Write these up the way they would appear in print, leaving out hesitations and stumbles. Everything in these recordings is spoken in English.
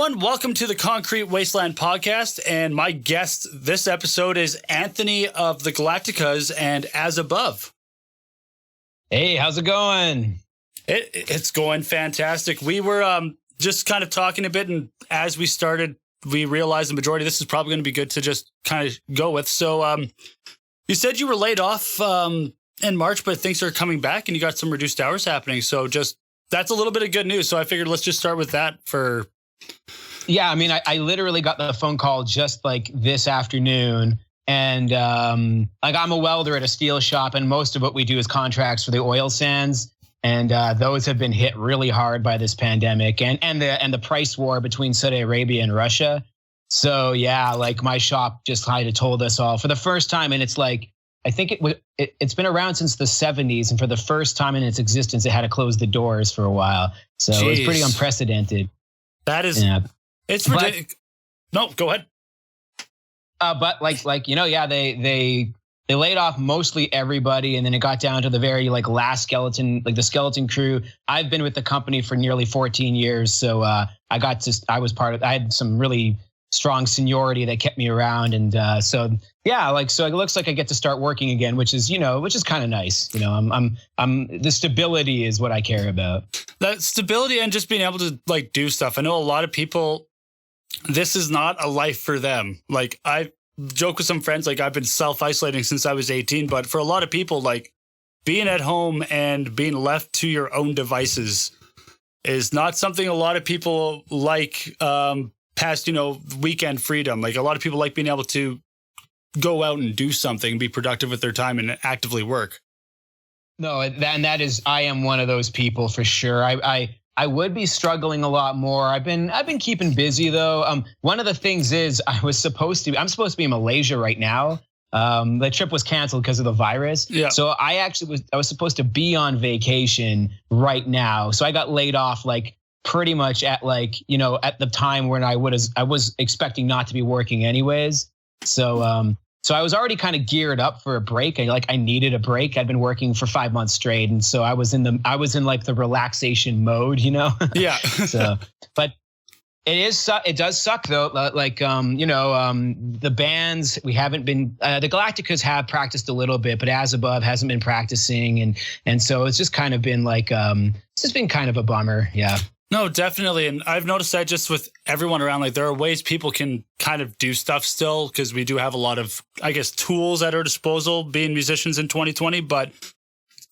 everyone. Welcome to the Concrete Wasteland podcast. And my guest this episode is Anthony of the Galacticas and As Above. Hey, how's it going? It's going fantastic. We were just kind of talking a bit, and as we started, we realized the majority of this is probably going to be good to just kind of go with. So you said you were laid off in March, but things are coming back and you got some reduced hours happening. So just that's a little bit of good news. So I figured let's just start with that for... Yeah, I mean, I literally got the phone call just like this afternoon. And like I'm a welder at a steel shop, and most of what we do is contracts for the oil sands. And those have been hit really hard by this pandemic and the price war between Saudi Arabia and Russia. So yeah, like my shop just kind of told us all for the first time. And it's like, I think it's been around since the 70s. And for the first time in its existence, it had to close the doors for a while. So It was pretty unprecedented. That is, it's ridiculous. No, go ahead. But like you know, yeah, they laid off mostly everybody, and then it got down to the very like last skeleton, like the skeleton crew. I've been with the company for nearly 14 years, so I had some really strong seniority that kept me around, and so it looks like I get to start working again, which is kind of nice. You know, I'm the stability is what I care about. That stability and just being able to like do stuff. I know a lot of people, this is not a life for them. Like I joke with some friends, like I've been self-isolating since I was 18, but for a lot of people, like being at home and being left to your own devices is not something a lot of people like past, weekend freedom. Like a lot of people like being able to go out and do something, be productive with their time and actively work. No, and that is, I am one of those people for sure. I would be struggling a lot more. I've been keeping busy though. One of the things is I'm supposed to be in Malaysia right now. The trip was canceled because of the virus. Yeah. So I was supposed to be on vacation right now. So I got laid off like pretty much at at the time when I was expecting not to be working anyways. So I was already kind of geared up for a break. I needed a break. I'd been working for 5 months straight, and so I was in like the relaxation mode, Yeah. So, but it does suck though. The bands we haven't been. The Galacticas have practiced a little bit, but As Above hasn't been practicing, and so it's just kind of been like it's just been kind of a bummer. Yeah. No, definitely. And I've noticed that just with everyone around, like there are ways people can kind of do stuff still because we do have a lot of, I guess, tools at our disposal being musicians in 2020, but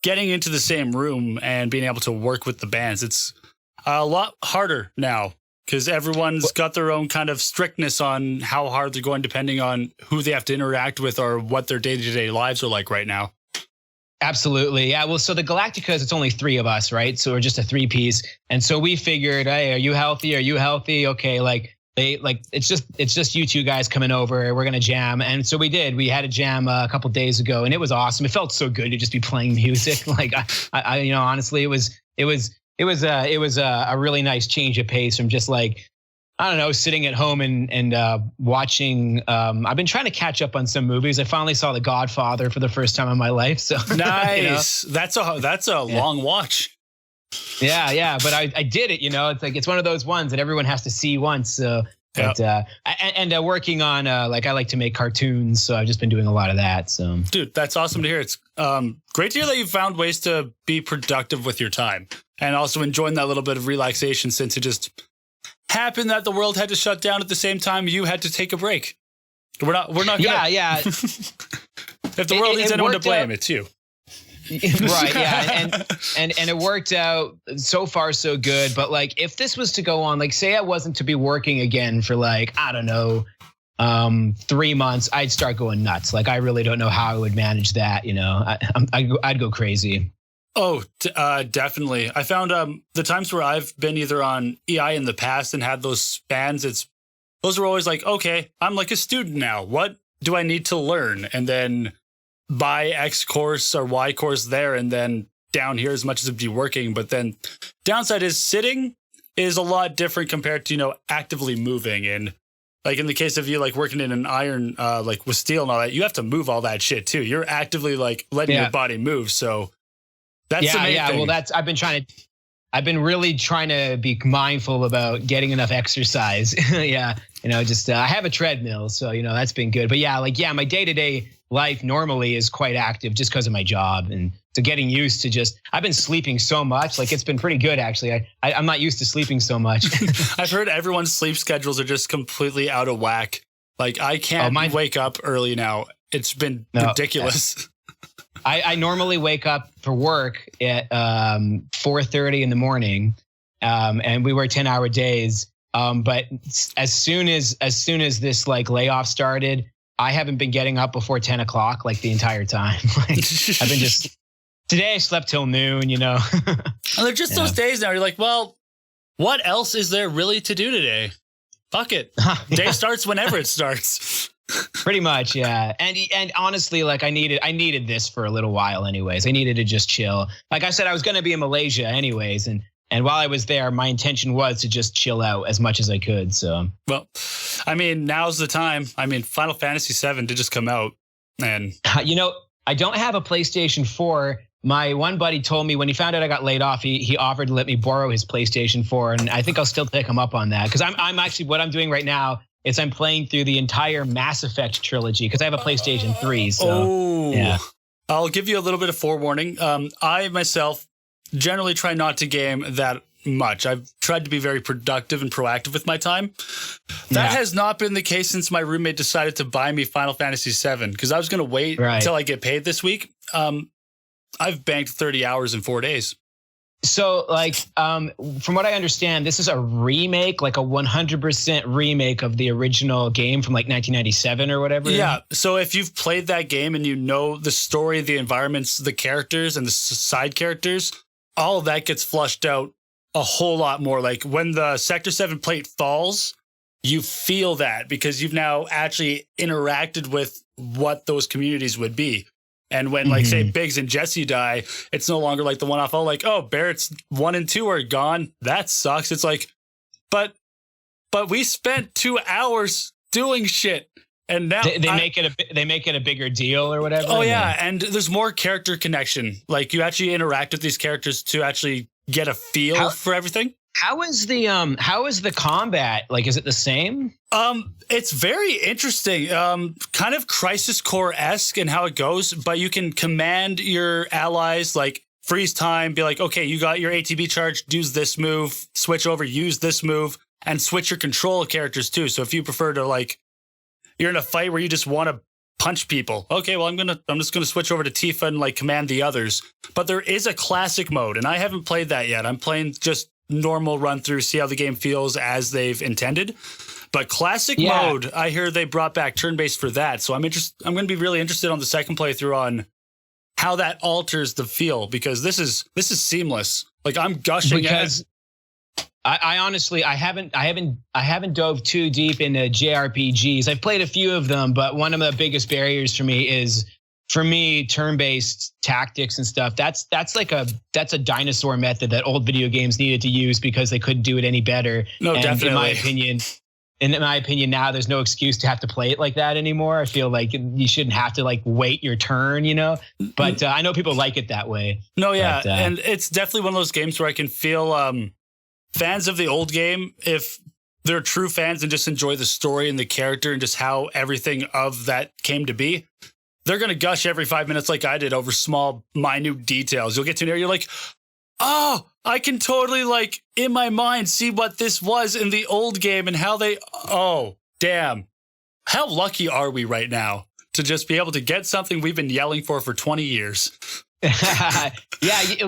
getting into the same room and being able to work with the bands, it's a lot harder now because everyone's got their own kind of strictness on how hard they're going depending on who they have to interact with or what their day-to-day lives are like right now. Absolutely. Yeah. Well, so the Galacticas, it's only 3 of us, right? So we're just a 3-piece. And so we figured, hey, are you healthy? Are you healthy? Okay. It's just you 2 guys coming over. We're going to jam. And so we did. We had a jam a couple days ago, and it was awesome. It felt so good to just be playing music. Like I honestly, it was a really nice change of pace from just like, I don't know, sitting at home and watching. I've been trying to catch up on some movies. I finally saw The Godfather for the first time in my life. So nice. That's a long watch. Yeah. But I did it. It's like it's one of those ones that everyone has to see once. So, but, working on I like to make cartoons, so I've just been doing a lot of that. So, dude, that's awesome to hear. It's great to hear that you found ways to be productive with your time and also enjoying that little bit of relaxation since it just happened that the world had to shut down at the same time you had to take a break. We're not gonna, yeah. If the world needs anyone to blame, it's you. Right, yeah. And it worked out so far so good. But like if this was to go on, like say I wasn't to be working again for like, I don't know, 3 months, I'd start going nuts. Like I really don't know how I would manage that, I'd go crazy. Oh, definitely. I found the times where I've been either on EI in the past and had those spans, those were always like, okay, I'm like a student now. What do I need to learn? And then buy X course or Y course there, and then down here as much as it'd be working. But then downside is sitting is a lot different compared to, actively moving. And like in the case of you, like working in an iron, like with steel and all that, you have to move all that shit too. You're actively like letting your body move. So that's the main thing. Well, I've been trying to I've been really trying to be mindful about getting enough exercise. Yeah. Just I have a treadmill, so that's been good. But my day-to-day life normally is quite active just because of my job, and so getting used to I've been sleeping so much, like it's been pretty good actually. I'm not used to sleeping so much. I've heard everyone's sleep schedules are just completely out of whack. Like I can't wake up early now. It's been ridiculous. I normally wake up for work at 4:30 in the morning, and we work 10-hour days. But as soon as this like layoff started, I haven't been getting up before 10 o'clock like the entire time. I've been today I slept till noon, And they're just those days now. You're like, well, what else is there really to do today? Fuck it. Day starts whenever it starts. Pretty much, yeah. And honestly, like I needed this for a little while anyways. I needed to just chill. Like I said, I was going to be in Malaysia anyways. And while I was there, my intention was to just chill out as much as I could. So, well, I mean, now's the time. I mean, Final Fantasy VII did just come out, and I don't have a PlayStation 4. My one buddy told me when he found out I got laid off, he offered to let me borrow his PlayStation 4, and I think I'll still take him up on that because I'm actually what I'm doing right now is I'm playing through the entire Mass Effect trilogy because I have a PlayStation 3. So, yeah. I'll give you a little bit of forewarning. I myself generally try not to game that much. I've tried to be very productive and proactive with my time. That has not been the case since my roommate decided to buy me Final Fantasy VII because I was going to wait until I get paid this week. I've banked 30 hours in 4 days. So, like, from what I understand, this is a remake, like a 100% remake of the original game from like 1997 or whatever. Yeah. So if you've played that game and you know the story, the environments, the characters, and the side characters, all of that gets flushed out a whole lot more. Like when the Sector 7 plate falls, you feel that because you've now actually interacted with what those communities would be. And when, like, say, Biggs and Jesse die, it's no longer like the one-off, Barrett's 1 and 2 are gone. That sucks. It's like, but we spent 2 hours doing shit. And now they make it a bigger deal or whatever. Oh, yeah. And there's more character connection. Like, you actually interact with these characters to actually get a feel for everything. How is the combat? Like, is it the same? It's very interesting. Kind of Crisis Core-esque in how it goes, but you can command your allies, like freeze time, be like, okay, you got your ATB charge, use this move, switch over, use this move, and switch your control characters too. So if you prefer to, like, you're in a fight where you just want to punch people. Okay, well, I'm just gonna switch over to Tifa and like command the others. But there is a classic mode, and I haven't played that yet. I'm playing just normal run through, see how the game feels as they've intended. But classic mode, I hear they brought back turn-based for that. So I'm going to be really interested on the second playthrough on how that alters the feel, because this is seamless. Like I'm gushing because I honestly haven't dove too deep into JRPGs. I've played a few of them, but one of the biggest barriers for me is turn-based tactics and stuff. That's a dinosaur method that old video games needed to use because they couldn't do it any better. No, and definitely. In my opinion, now there's no excuse to have to play it like that anymore. I feel like you shouldn't have to like wait your turn, But I know people like it that way. No, yeah, and it's definitely one of those games where I can feel fans of the old game, if they're true fans and just enjoy the story and the character and just how everything of that came to be, they're going to gush every 5 minutes like I did over small, minute details. You'll get to an area, you're like, oh, I can totally, like, in my mind, see what this was in the old game and how damn. How lucky are we right now to just be able to get something we've been yelling for 20 years? Yeah,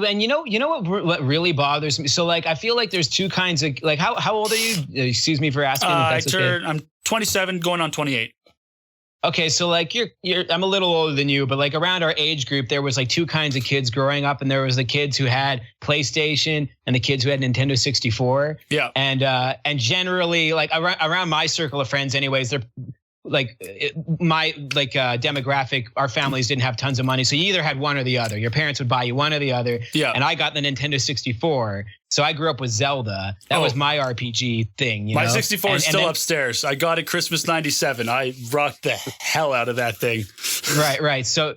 and you know what really bothers me? So, like, I feel like there's two kinds of, like, how old are you? Excuse me for asking. I'm 27 going on 28. Okay, so like I'm a little older than you, but like around our age group, there was like two kinds of kids growing up, and there was the kids who had PlayStation and the kids who had Nintendo 64. Yeah, and generally, like around my circle of friends, anyways, demographic, our families didn't have tons of money. So you either had one or the other. Your parents would buy you one or the other. Yeah. And I got the Nintendo 64. So I grew up with Zelda. That was my RPG thing. My 64 is still upstairs. I got it Christmas 97. I rocked the hell out of that thing. Right. So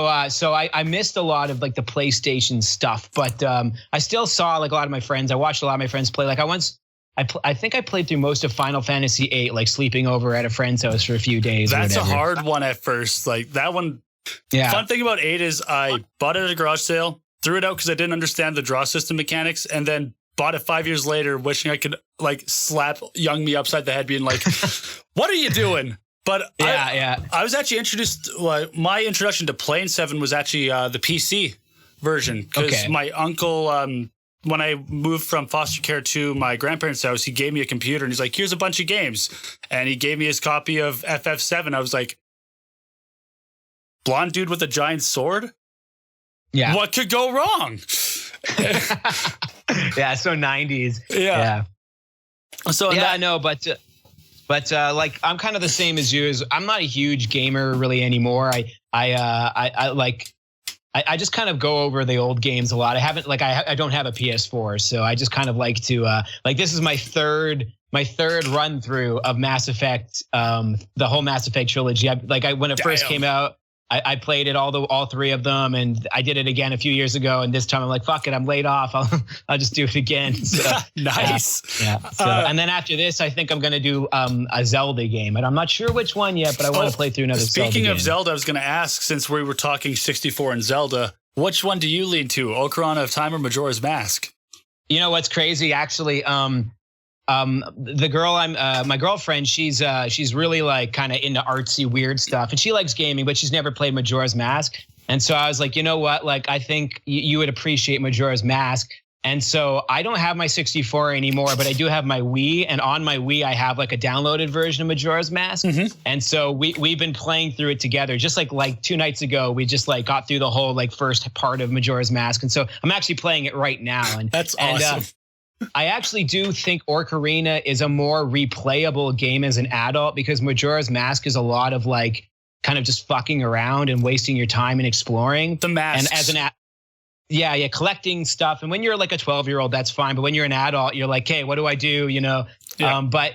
I missed a lot of like the PlayStation stuff, but I still saw like a lot of my friends. I watched a lot of my friends play. Like I think I played through most of Final Fantasy VIII, like sleeping over at a friend's house for a few days. That's a hard one at first. Like that one. Yeah. Fun thing about 8 is I bought it at a garage sale, threw it out because I didn't understand the draw system mechanics, and then bought it 5 years later, wishing I could like slap young me upside the head, being like, "What are you doing?" But I was actually introduced. My introduction to playing 7 was actually the PC version because my uncle. When I moved from foster care to my grandparents' house, he gave me a computer and he's like, here's a bunch of games. And he gave me his copy of FF7. I was like, blonde dude with a giant sword? Yeah. What could go wrong? Yeah, so 90s. Yeah. So but like I'm kind of the same as you. I'm not a huge gamer really anymore. I just kind of go over the old games a lot. I haven't I don't have a PS4, so I just kind of like to this is my third run through of Mass Effect, the whole Mass Effect trilogy. When it first came out, I played it all three of them, and I did it again a few years ago. And this time I'm like, fuck it, I'm laid off. I'll just do it again. So, nice. Yeah. So, and then after this, I think I'm gonna do a Zelda game, and I'm not sure which one yet, but I want to play through another. Speaking of Zelda, I was gonna ask, since we were talking 64 and Zelda, which one do you lean to, Ocarina of Time or Majora's Mask? You know what's crazy, actually. The girl my girlfriend, she's really like kind of into artsy weird stuff, and she likes gaming, but she's never played Majora's Mask. And so I was like, you know what? Like, I think you would appreciate Majora's Mask. And so I don't have my 64 anymore, but I do have my Wii, and on my Wii I have like a downloaded version of Majora's Mask. Mm-hmm. And so we've been playing through it together. Just like 2 nights ago, we just like got through the whole like first part of Majora's Mask, and so I'm actually playing it right now. And that's awesome. I actually do think Ocarina is a more replayable game as an adult, because Majora's Mask is a lot of like kind of just fucking around and wasting your time and exploring. The masks. And as an collecting stuff. And when you're like a 12-year-old, that's fine. But when you're an adult, you're like, hey, what do I do? You know. Yeah. But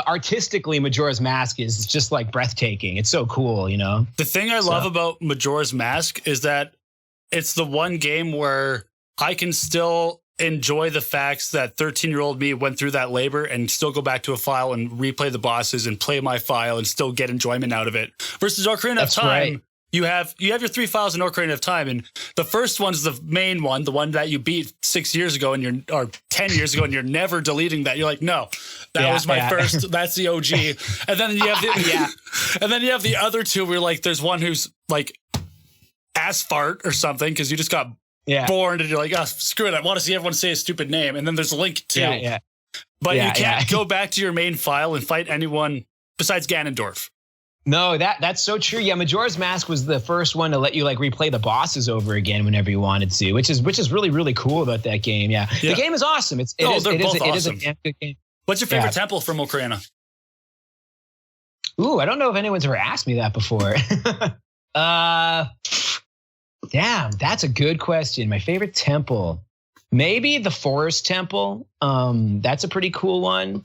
artistically, Majora's Mask is just like breathtaking. It's so cool, you know. The thing I love about Majora's Mask is that it's the one game where I can still enjoy the facts that 13-year-old me went through that labor and still go back to a file and replay the bosses and play my file and still get enjoyment out of it. Versus Ocarina of Time, right. you have your 3 files in Ocarina of Time, and the first one's the main one, the one that you beat 6 years ago or 10 years ago, and you're never deleting that. You're like, no, that was my first. That's the OG. And then you have and then you have the other two where like there's one who's like ass fart or something because you just got born and you're like, oh, screw it, I want to see everyone say a stupid name. And then there's Link too. But you can't go back to your main file and fight anyone besides Ganondorf. No, that's so true. Yeah, Majora's Mask was the first one to let you like replay the bosses over again whenever you wanted to, which is really, really cool about that game. Yeah. The game is awesome. It is a damn good game. What's your favorite temple from Ocarina? Ooh, I don't know if anyone's ever asked me that before. Damn, that's a good question. My favorite temple, maybe the Forest Temple. That's a pretty cool one.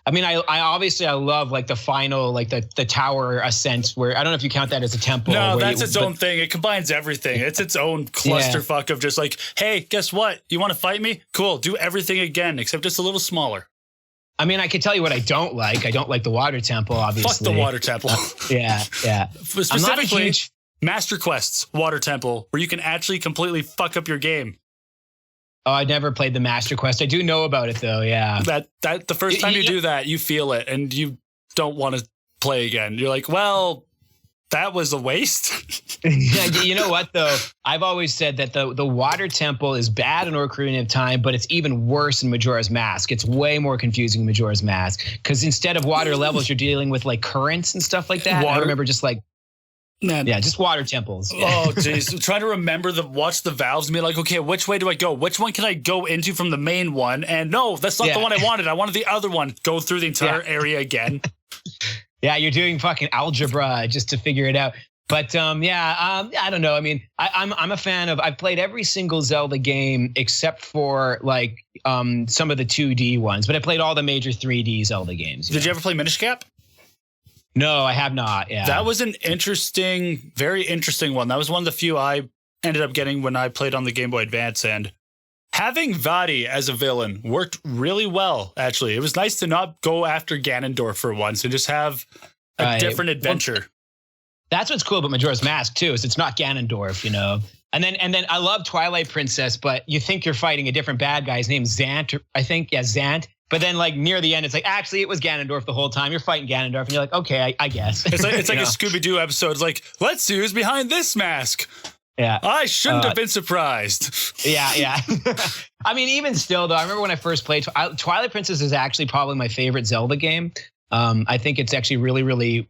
I mean, I obviously love like the final, like the tower ascent, where I don't know if you count that as a temple. No, that's its own thing. It combines everything. It's its own clusterfuck of just like, hey, guess what? You want to fight me? Cool. Do everything again, except just a little smaller. I mean, I can tell you what I don't like. I don't like the water temple, obviously. Fuck the water temple. Yeah. Specifically, Master Quest's water temple, where you can actually completely fuck up your game. Oh, I never played the Master Quest. I do know about it, though, yeah. That the first time you do that, you feel it, and you don't want to play again. You're like, well, that was a waste. You know what, though? I've always said that the water temple is bad in Ocarina of Time, but it's even worse in Majora's Mask. It's way more confusing in Majora's Mask, because instead of water levels, you're dealing with like currents and stuff like that. I remember just like, Man. Yeah, just water temples. Oh, geez. Trying to remember watch the valves and be like, okay, which way do I go? Which one can I go into from the main one? And no, that's not the one I wanted. I wanted the other one. Go through the entire area again. Yeah, you're doing fucking algebra just to figure it out. But I don't know. I mean, I'm a fan of. I've played every single Zelda game except for like some of the 2D ones. But I played all the major 3D Zelda games. Did you ever play Minish Cap? No, I have not. Yeah, that was an very interesting one. That was one of the few I ended up getting when I played on the Game Boy Advance, and having Vaati as a villain worked really well. Actually, it was nice to not go after Ganondorf for once and just have a different adventure. Well, that's what's cool about Majora's Mask too, is it's not Ganondorf, you know. And then I love Twilight Princess, but you think you're fighting a different bad guy. His name's Zant, I think. Yeah, Zant. But then, like, near the end, it's like, actually, it was Ganondorf the whole time. You're fighting Ganondorf, and you're like, okay, I guess. It's like a Scooby-Doo episode. It's like, let's see who's behind this mask. Yeah. I shouldn't have been surprised. Yeah. I mean, even still, though, I remember when I first played, Twilight Princess is actually probably my favorite Zelda game. I think it's actually really, really,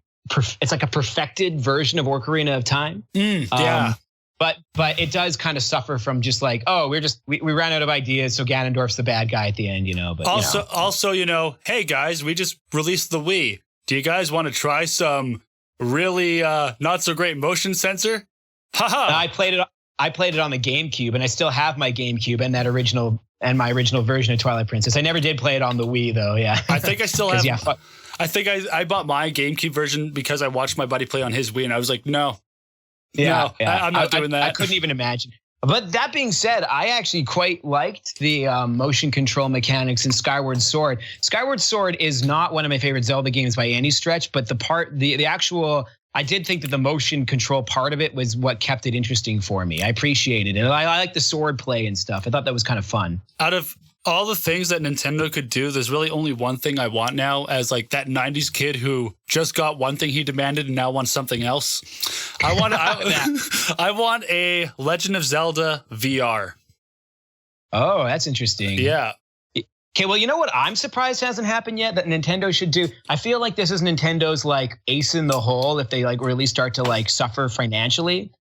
it's like a perfected version of Ocarina of Time. Yeah. But it does kind of suffer from just like, oh, we ran out of ideas, so Ganondorf's the bad guy at the end, you know. But also, hey guys, we just released the Wii. Do you guys want to try some really not so great motion sensor? Haha. I played it on the GameCube, and I still have my GameCube and my original version of Twilight Princess. I never did play it on the Wii though. Yeah. I think I still have. I think I bought my GameCube version because I watched my buddy play on his Wii, and I was like, no. I'm not doing that. I couldn't even imagine. But that being said, I actually quite liked the motion control mechanics in Skyward Sword. Skyward Sword is not one of my favorite Zelda games by any stretch, but the actual, I did think that the motion control part of it was what kept it interesting for me. I appreciated it. I like the sword play and stuff. I thought that was kind of fun. Out of all the things that Nintendo could do, there's really only one thing I want now, as like that 90s kid who just got one thing he demanded and now wants something else. I want a Legend of Zelda VR. Oh, that's interesting. Yeah. Okay, well, you know what I'm surprised hasn't happened yet that Nintendo should do? I feel like this is Nintendo's like ace in the hole if they like really start to like suffer financially.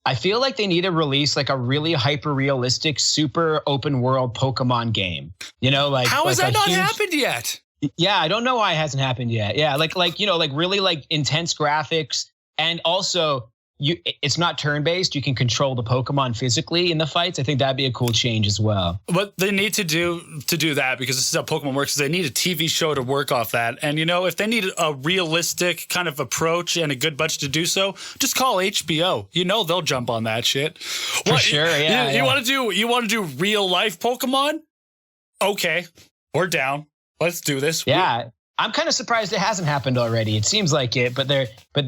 I feel like they need to release like a really hyper realistic, super open world Pokemon game. You know, like how has that not happened yet? Yeah, I don't know why it hasn't happened yet. Yeah, like you know, like really like intense graphics, and also it's not turn-based. You can control the Pokemon physically in the fights. I think that'd be a cool change as well. What they need to do that, because this is how Pokemon works, is they need a TV show to work off that. And, you know, if they need a realistic kind of approach and a good budget to do so, just call HBO. You know, they'll jump on that shit. For sure, yeah. You want to do real-life Pokemon? Okay, we're down. Let's do this. Yeah. I'm kind of surprised it hasn't happened already. It seems like it, but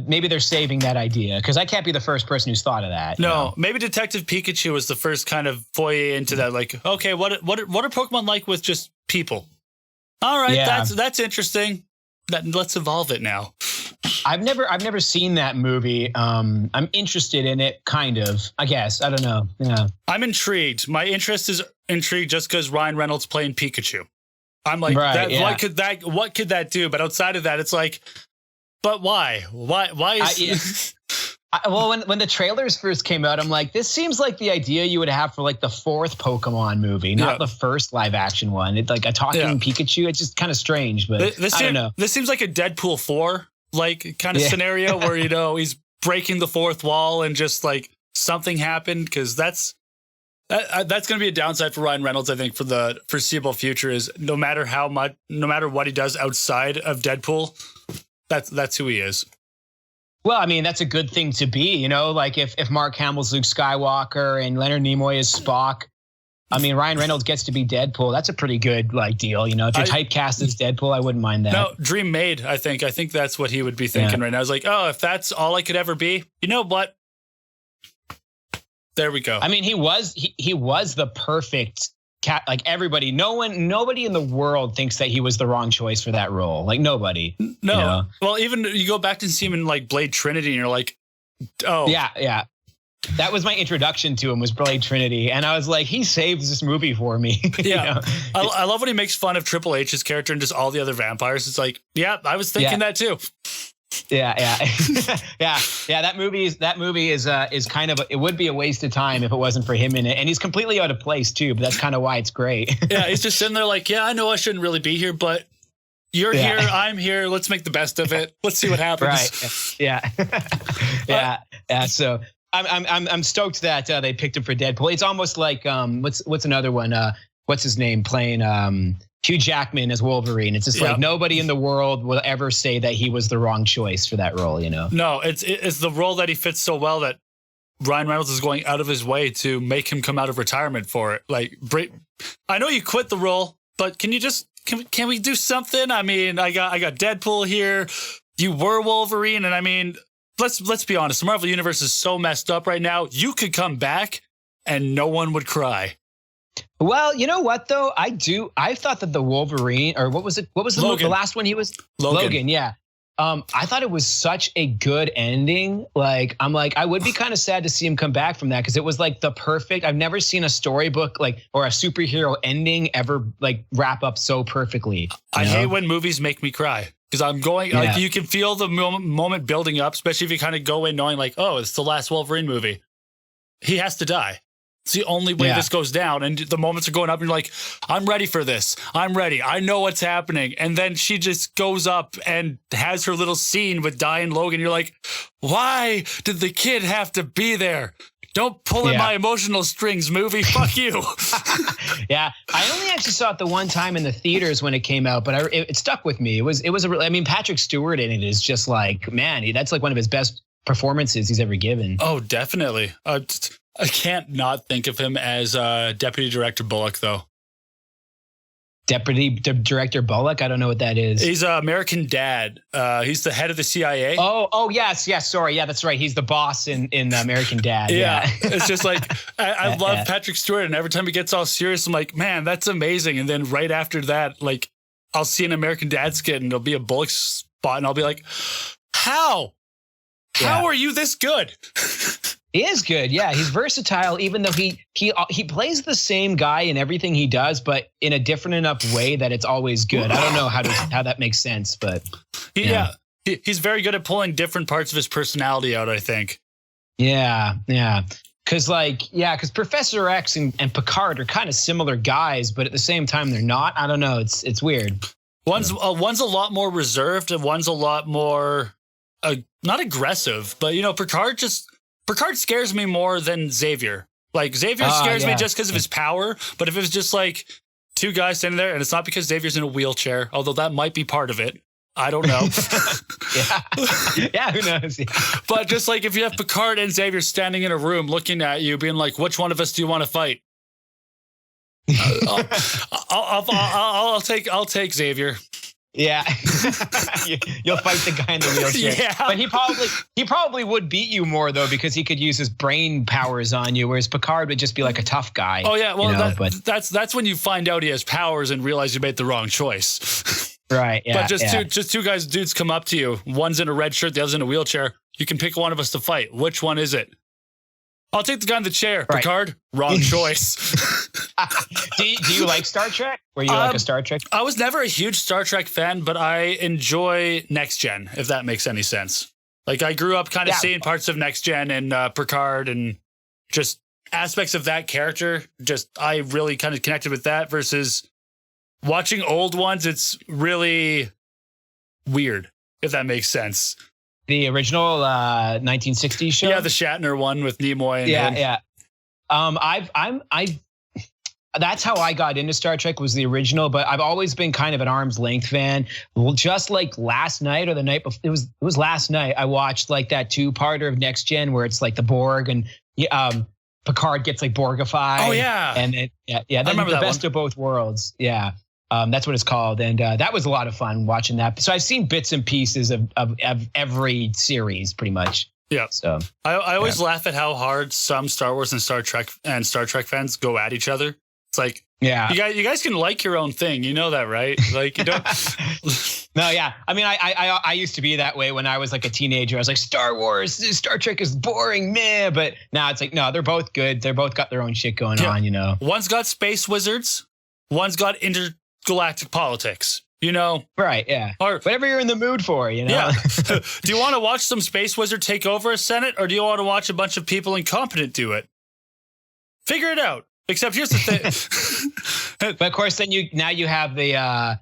maybe they're saving that idea, because I can't be the first person who's thought of that. No, maybe Detective Pikachu was the first kind of foyer into that. Like, okay, what are Pokemon like with just people? All right, that's interesting. Let's evolve it now. I've never seen that movie. I'm interested in it, kind of. I guess I don't know. Yeah, I'm intrigued. My interest is intrigued just because Ryan Reynolds playing Pikachu. I'm like, what could that do? But outside of that, it's like, but why? Why is well, when the trailers first came out, I'm like, this seems like the idea you would have for like the fourth Pokemon movie, not the first live action one. It's like a talking Pikachu. It's just kind of strange, but I don't know. This seems like a Deadpool 4 like kind of scenario where, you know, he's breaking the fourth wall and just like something happened, because that's going to be a downside for Ryan Reynolds, I think, for the foreseeable future, is no matter what he does outside of Deadpool, that's who he is. Well, I mean, that's a good thing to be, you know, like if Mark Hamill's Luke Skywalker and Leonard Nimoy is Spock, I mean, Ryan Reynolds gets to be Deadpool. That's a pretty good like deal, you know. If you're typecast as Deadpool, I wouldn't mind that. No, dream made, I think. I think that's what he would be thinking right now. I was like, oh, if that's all I could ever be, you know what? There we go. I mean, he was the perfect cat. Like everybody, nobody in the world thinks that he was the wrong choice for that role. Like nobody. No. You know? Well, even you go back to see him in like Blade Trinity, and you're like, oh, yeah. That was my introduction to him, was Blade Trinity, and I was like, he saves this movie for me. Yeah, you know? I love when he makes fun of Triple H's character and just all the other vampires. It's like, yeah, I was thinking that too. Yeah. That movie is kind of it would be a waste of time if it wasn't for him in it, and he's completely out of place too. But that's kind of why it's great. Yeah, he's just sitting there like, yeah, I know I shouldn't really be here, but you're here, I'm here. Let's make the best of it. Let's see what happens. Right. Yeah. Yeah. So I'm stoked that they picked him for Deadpool. It's almost like what's another one? What's his name playing Hugh Jackman as Wolverine? It's just like nobody in the world will ever say that he was the wrong choice for that role. No, it's the role that he fits so well that Ryan Reynolds is going out of his way to make him come out of retirement for it. Like, I know you quit the role, but can you just can we do something? I mean, I got Deadpool here. You were Wolverine, and I mean, let's be honest. The Marvel Universe is so messed up right now. You could come back, and no one would cry. Well, you know what though? I thought that the Wolverine, or what was it? What was the last one he was? Logan. Yeah. I thought it was such a good ending. Like, I would be kind of sad to see him come back from that, because it was like the perfect. I've never seen a storybook or a superhero ending ever like wrap up so perfectly. I hate when movies make me cry, because I'm going like you can feel the moment building up, especially if you kind of go in knowing like, oh, it's the last Wolverine movie. He has to die. It's the only way this goes down. And the moments are going up and you're like, I'm ready for this. I'm ready. I know what's happening. And then she just goes up and has her little scene with dying Logan. You're like, why did the kid have to be there? Don't pull at my emotional strings, movie. Fuck you. Yeah. I only actually saw it the one time in the theaters when it came out, but it stuck with me. It was Patrick Stewart in it is just like, man, that's like one of his best performances he's ever given. Oh, definitely. I can't not think of him as Deputy Director Bullock, though. Deputy Director Bullock? I don't know what that is. He's an American Dad. He's the head of the CIA. Oh, yes. Sorry. Yeah, that's right. He's the boss in American Dad. Yeah. It's just like, I love Patrick Stewart, and every time he gets all serious, I'm like, man, that's amazing. And then right after that, like, I'll see an American Dad skit, and there'll be a Bullock spot, and I'll be like, how? How are you this good? He is good. Yeah, he's versatile, even though he plays the same guy in everything he does, but in a different enough way that it's always good. I don't know how that makes sense, but he's very good at pulling different parts of his personality out, I think. Yeah. Because Professor X and Picard are kind of similar guys, but at the same time they're not. I don't know. It's weird. One's a lot more reserved, and one's a lot more not aggressive, but Picard scares me more than Xavier. Like, Xavier scares me just because of his power. But if it was just like two guys standing there, and it's not because Xavier's in a wheelchair, although that might be part of it. I don't know. Who knows? Yeah. But just like if you have Picard and Xavier standing in a room looking at you, being like, which one of us do you want to fight? I'll take Xavier. Yeah. You'll fight the guy in the wheelchair. Yeah. But he probably would beat you more though, because he could use his brain powers on you, whereas Picard would just be like a tough guy. Oh yeah, well that's when you find out he has powers and realize you made the wrong choice. Right. Yeah. But two dudes come up to you. One's in a red shirt, the other's in a wheelchair. You can pick one of us to fight. Which one is it? I'll take the guy in the chair. Right. Picard, wrong choice. Do you like Star Trek? Were you like a Star Trek? I was never a huge Star Trek fan, but I enjoy Next Gen, if that makes any sense. Like, I grew up kind of seeing parts of Next Gen and Picard and just aspects of that character. Just, I really kind of connected with that versus watching old ones. It's really weird, if that makes sense. The original 1960s show? Yeah, the Shatner one with Nimoy. And him. That's how I got into Star Trek, was the original, but I've always been kind of an arm's length fan. Well, just like last night or the night before, it was last night, I watched like that 2-parter of Next Gen where it's like the Borg and Picard gets like Borgified. Oh yeah. And I remember the best of both worlds. Yeah. That's what it's called. And that was a lot of fun watching that. So I've seen bits and pieces of every series pretty much. Yeah. So I always laugh at how hard some Star Wars and Star Trek fans go at each other. It's like, you guys can like your own thing. You know that, right? Like, you don't. No, yeah. I mean, I used to be that way when I was like a teenager. I was like, Star Trek is boring, meh. But now it's like, no, they're both good. They're both got their own shit going on, you know. One's got space wizards. One's got intergalactic politics. you know. Right, yeah. Or whatever you're in the mood for, you know? Yeah. Do you want to watch some Space Wizard take over a Senate, or do you want to watch a bunch of people incompetent do it? Figure it out. Except here's the thing. But of course, then you have the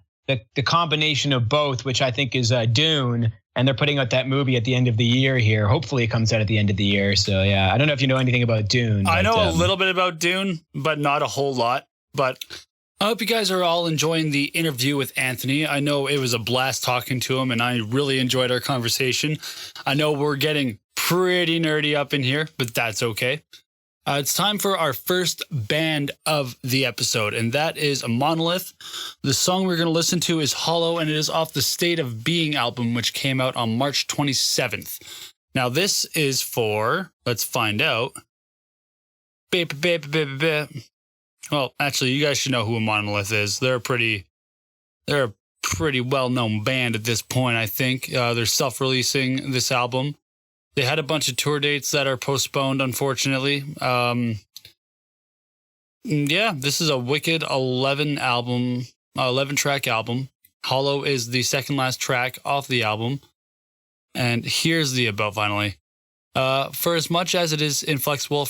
combination of both, which I think is Dune, and they're putting out that movie at the end of the year here. Hopefully, it comes out at the end of the year. So yeah, I don't know if you know anything about Dune. I know a little bit about Dune, but not a whole lot. But I hope you guys are all enjoying the interview with Anthony. I know it was a blast talking to him, and I really enjoyed our conversation. I know we're getting pretty nerdy up in here, but that's okay. It's time for our first band of the episode, and that is Imonolith. The song we're going to listen to is Hollow, and it is off the State of Being album, which came out on March 27th. Now, this is for, let's find out. Well, actually, you guys should know who Imonolith is. They're a pretty well-known band at this point, I think. They're self-releasing this album. They had a bunch of tour dates that are postponed, unfortunately. Yeah, this is a wicked 11-track album. Hollow is the second last track off the album. And here's the about finally. For as much as it is inflexible,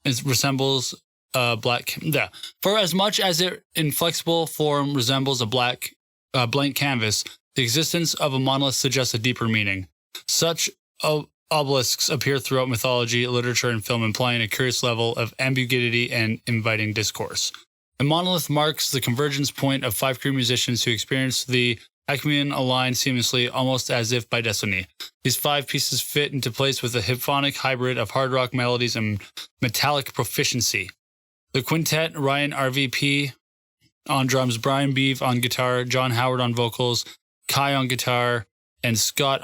it resembles black. Yeah. For as much as it inflexible form resembles a blank canvas, the existence of a monolith suggests a deeper meaning. Such obelisks appear throughout mythology, literature, and film, implying a curious level of ambiguity and inviting discourse. A monolith marks the convergence point of 5 crew musicians who experience the acumen aligned seamlessly, almost as if by destiny. These 5 pieces fit into place with a symphonic hybrid of hard rock melodies and metallic proficiency. The quintet, Ryan RVP on drums, Brian Beeve on guitar, John Howard on vocals, Kai on guitar, and Scott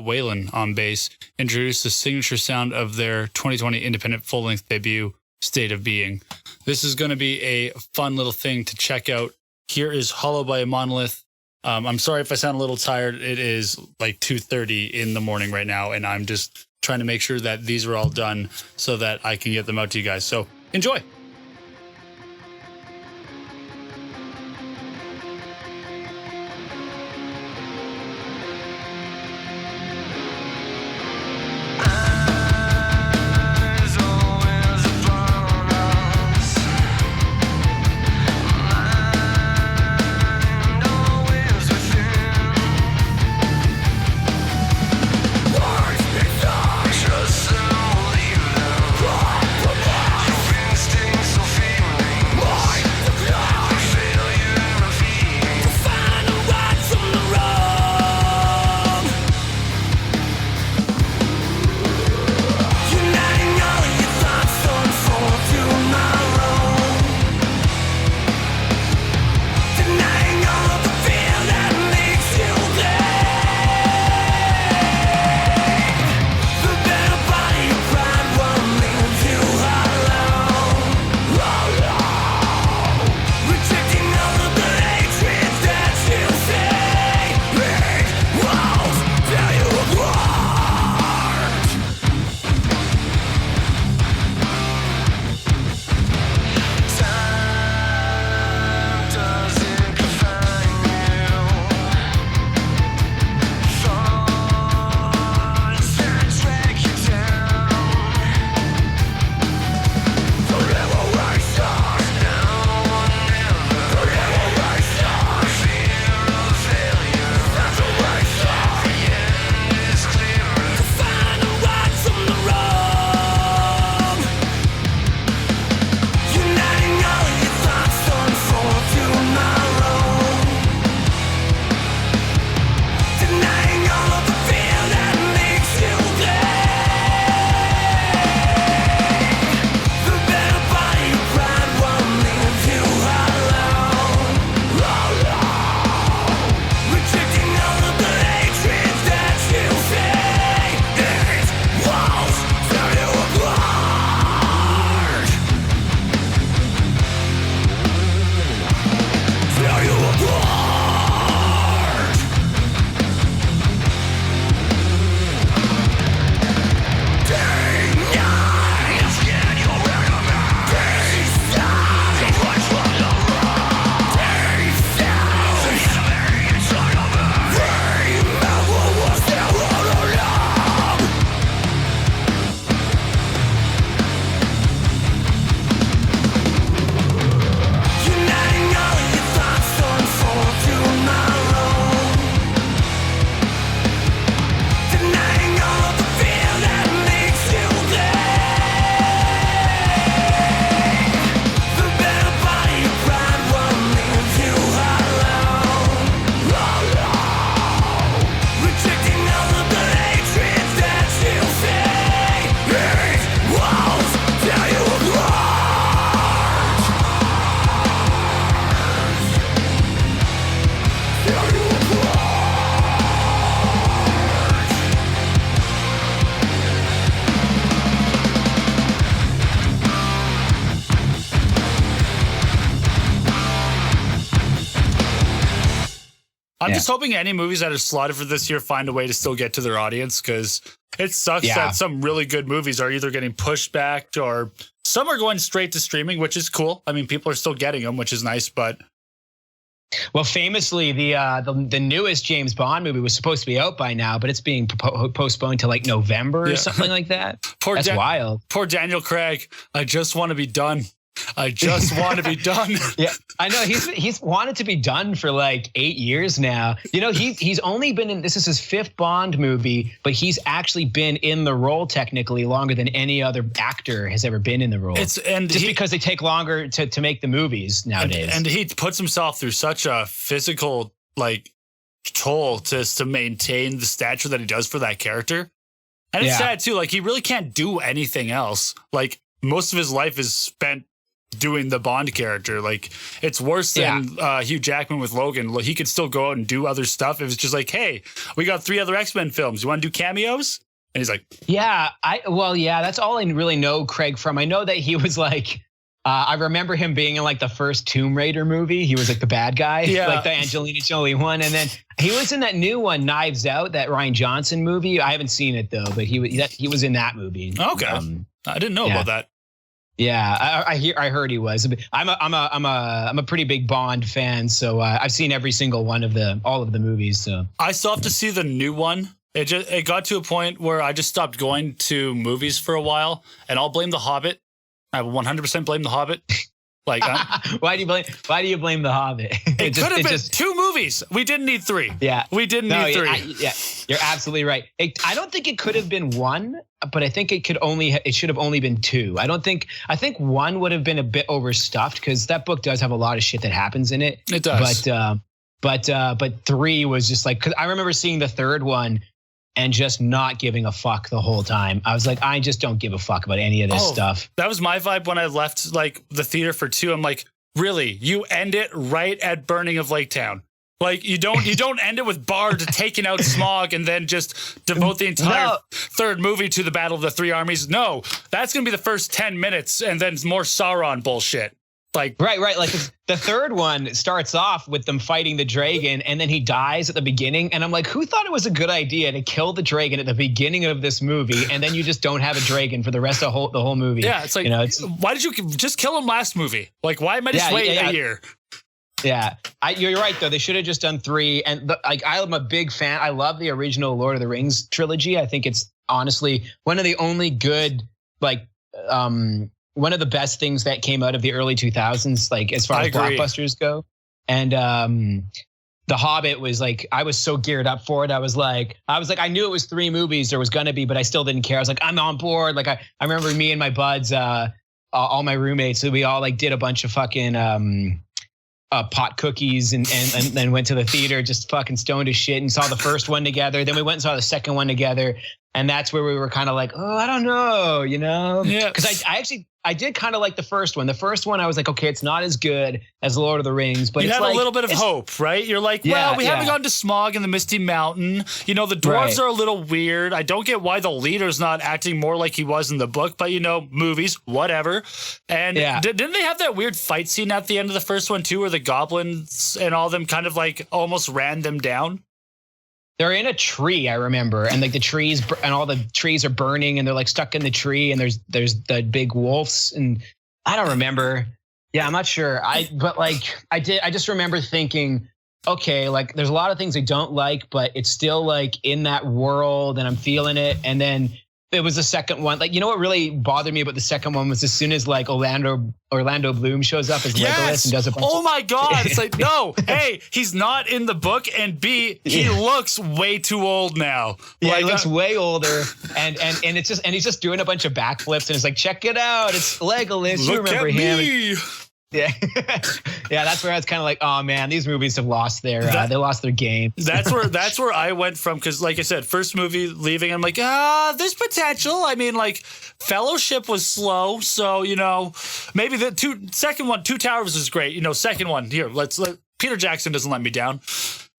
Whalen on bass, introduced the signature sound of their 2020 independent full-length debut, State of Being. This is going to be a fun little thing to check out. Here is Hollow by Imonolith. I'm sorry if I sound a little tired. It is like 2:30 in the morning right now, and I'm just trying to make sure that these are all done so that I can get them out to you guys. So enjoy. Instinct I'm just hoping any movies that are slotted for this year find a way to still get to their audience, because it sucks that some really good movies are either getting pushed back or some are going straight to streaming, which is cool. I mean, people are still getting them, which is nice, but. Well, famously, the newest James Bond movie was supposed to be out by now, but it's being postponed to like November or something like that. That's wild. Poor Daniel Craig. I just want to be done. I just want to be done. Yeah, I know he's wanted to be done for like 8 years now. You know, he's only been in, this is his 5th Bond movie, but he's actually been in the role technically longer than any other actor has ever been in the role. Because they take longer to make the movies nowadays. And he puts himself through such a physical like toll to maintain the stature that he does for that character. And it's sad too. Like, he really can't do anything else. Like, most of his life is spent doing the Bond character. Like, it's worse than Hugh Jackman with Logan. He could still go out and do other stuff. It was just like, hey, we got 3 other X-Men films. You want to do cameos? And he's like, that's all I really know Craig from. I know that he was like, I remember him being in like the first Tomb Raider movie. He was like the bad guy, like the Angelina Jolie one. And then he was in that new one, Knives Out, that Rian Johnson movie. I haven't seen it though, but he was in that movie. Okay. I didn't know about that. Yeah, I heard he was. I'm a pretty big Bond fan, so I've seen every single one of all of the movies. So I still have to see the new one. It got to a point where I just stopped going to movies for a while, and I'll blame The Hobbit. I will 100% blame The Hobbit. Like, why do you blame The Hobbit? It could have been 2 movies. We didn't need 3. Yeah, we didn't need 3. You're absolutely right. I don't think it could have been 1, but I think it should have only been 2. I think 1 would have been a bit overstuffed because that book does have a lot of shit that happens in it. It does. But 3 was just like, because I remember seeing the 3rd one and just not giving a fuck the whole time. I was like, I just don't give a fuck about any of this stuff. That was my vibe when I left like the theater for 2. I'm like, really? You end it right at Burning of Lake Town. Like, you don't end it with Bard taking out Smaug and then just devote the entire 3rd movie to the Battle of the 3 Armies. No, that's going to be the first 10 minutes and then more Sauron bullshit. Like, right. Like the 3rd one starts off with them fighting the dragon, and then he dies at the beginning. And I'm like, who thought it was a good idea to kill the dragon at the beginning of this movie, and then you just don't have a dragon for the rest of the whole movie? Yeah, it's like, why did you just kill him last movie? Like, why am I just waiting a year? Yeah, you're right though. They should have just done 3. And I'm a big fan. I love the original Lord of the Rings trilogy. I think it's honestly one of the only good one of the best things that came out of the early 2000s, like as far as blockbusters go. And The Hobbit was like, I was so geared up for it. I was like, I knew it was 3 movies there was going to be, but I still didn't care. I was like, I'm on board. Like I remember me and my buds, all my roommates, so we all like did a bunch of fucking pot cookies and then went to the theater, just fucking stoned as shit, and saw the first one together. Then we went and saw the second one together. And that's where we were kind of like, oh, I don't know, Yeah. Because I did kind of like the first one. The first one, I was like, okay, it's not as good as Lord of the Rings, but you had a little bit of hope, right? You're like, well, we haven't gone to Smaug and the Misty Mountain. The dwarves are a little weird. I don't get why the leader's not acting more like he was in the book, but movies, whatever. And didn't they have that weird fight scene at the end of the first one too, where the goblins and all them kind of like almost ran them down? They're in a tree, I remember, and like the trees and all the trees are burning, and they're like stuck in the tree, and there's the big wolves, and I don't remember. Yeah, I'm not sure. I just remember thinking, okay, like there's a lot of things I don't like, but it's still like in that world, and I'm feeling it. And then it was the second one. Like, what really bothered me about the second one was as soon as like Orlando Bloom shows up as Legolas and does a bunch of my God. It's like, no, A, he's not in the book, and B, he looks way too old now. Yeah, he looks way older, and it's just, and he's just doing a bunch of backflips, and it's like, check it out, it's Legolas. You remember him? Me. Yeah, that's where I was kind of like, oh man, these movies have lost their game. That's where I went from, because like I said, first movie leaving, I'm like, there's potential. I mean, like Fellowship was slow, so maybe the second one, Two Towers is great. Second one here. Peter Jackson doesn't let me down.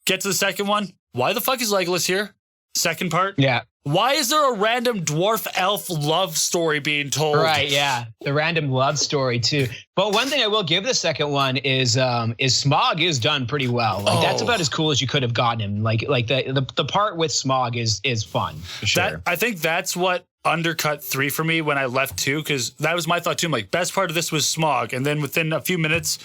Get to the second one. Why the fuck is Legolas here? Second part. Yeah. why is there a random dwarf elf love story being told? Right, yeah. The random love story too. But one thing I will give the second one is Smog is done pretty well. Like that's about as cool as you could have gotten him. Like the part with Smog is fun for sure. I think that's what undercut 3 for me when I left 2, because that was my thought too. I'm like, best part of this was Smog, and then within a few minutes,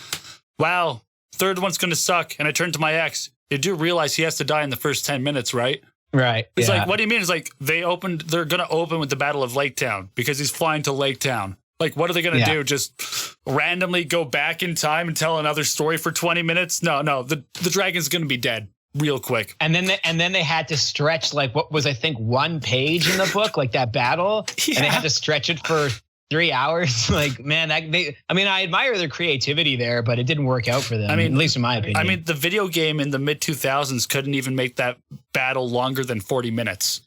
wow, third one's gonna suck. And I turned to my ex. You do realize he has to die in the first 10 minutes, right? Right. It's like, what do you mean? It's like they're going to open with the Battle of Lake Town because he's flying to Lake Town. Like, what are they going to do? Just randomly go back in time and tell another story for 20 minutes? No, the dragon's going to be dead real quick. And then they had to stretch like what was, I think, 1 page in the book, like that battle. Yeah. And they had to stretch it for 3 hours. Like, man, I admire their creativity there, but it didn't work out for them. I mean, at least in my opinion. I mean, the video game in the mid 2000s couldn't even make that battle longer than 40 minutes.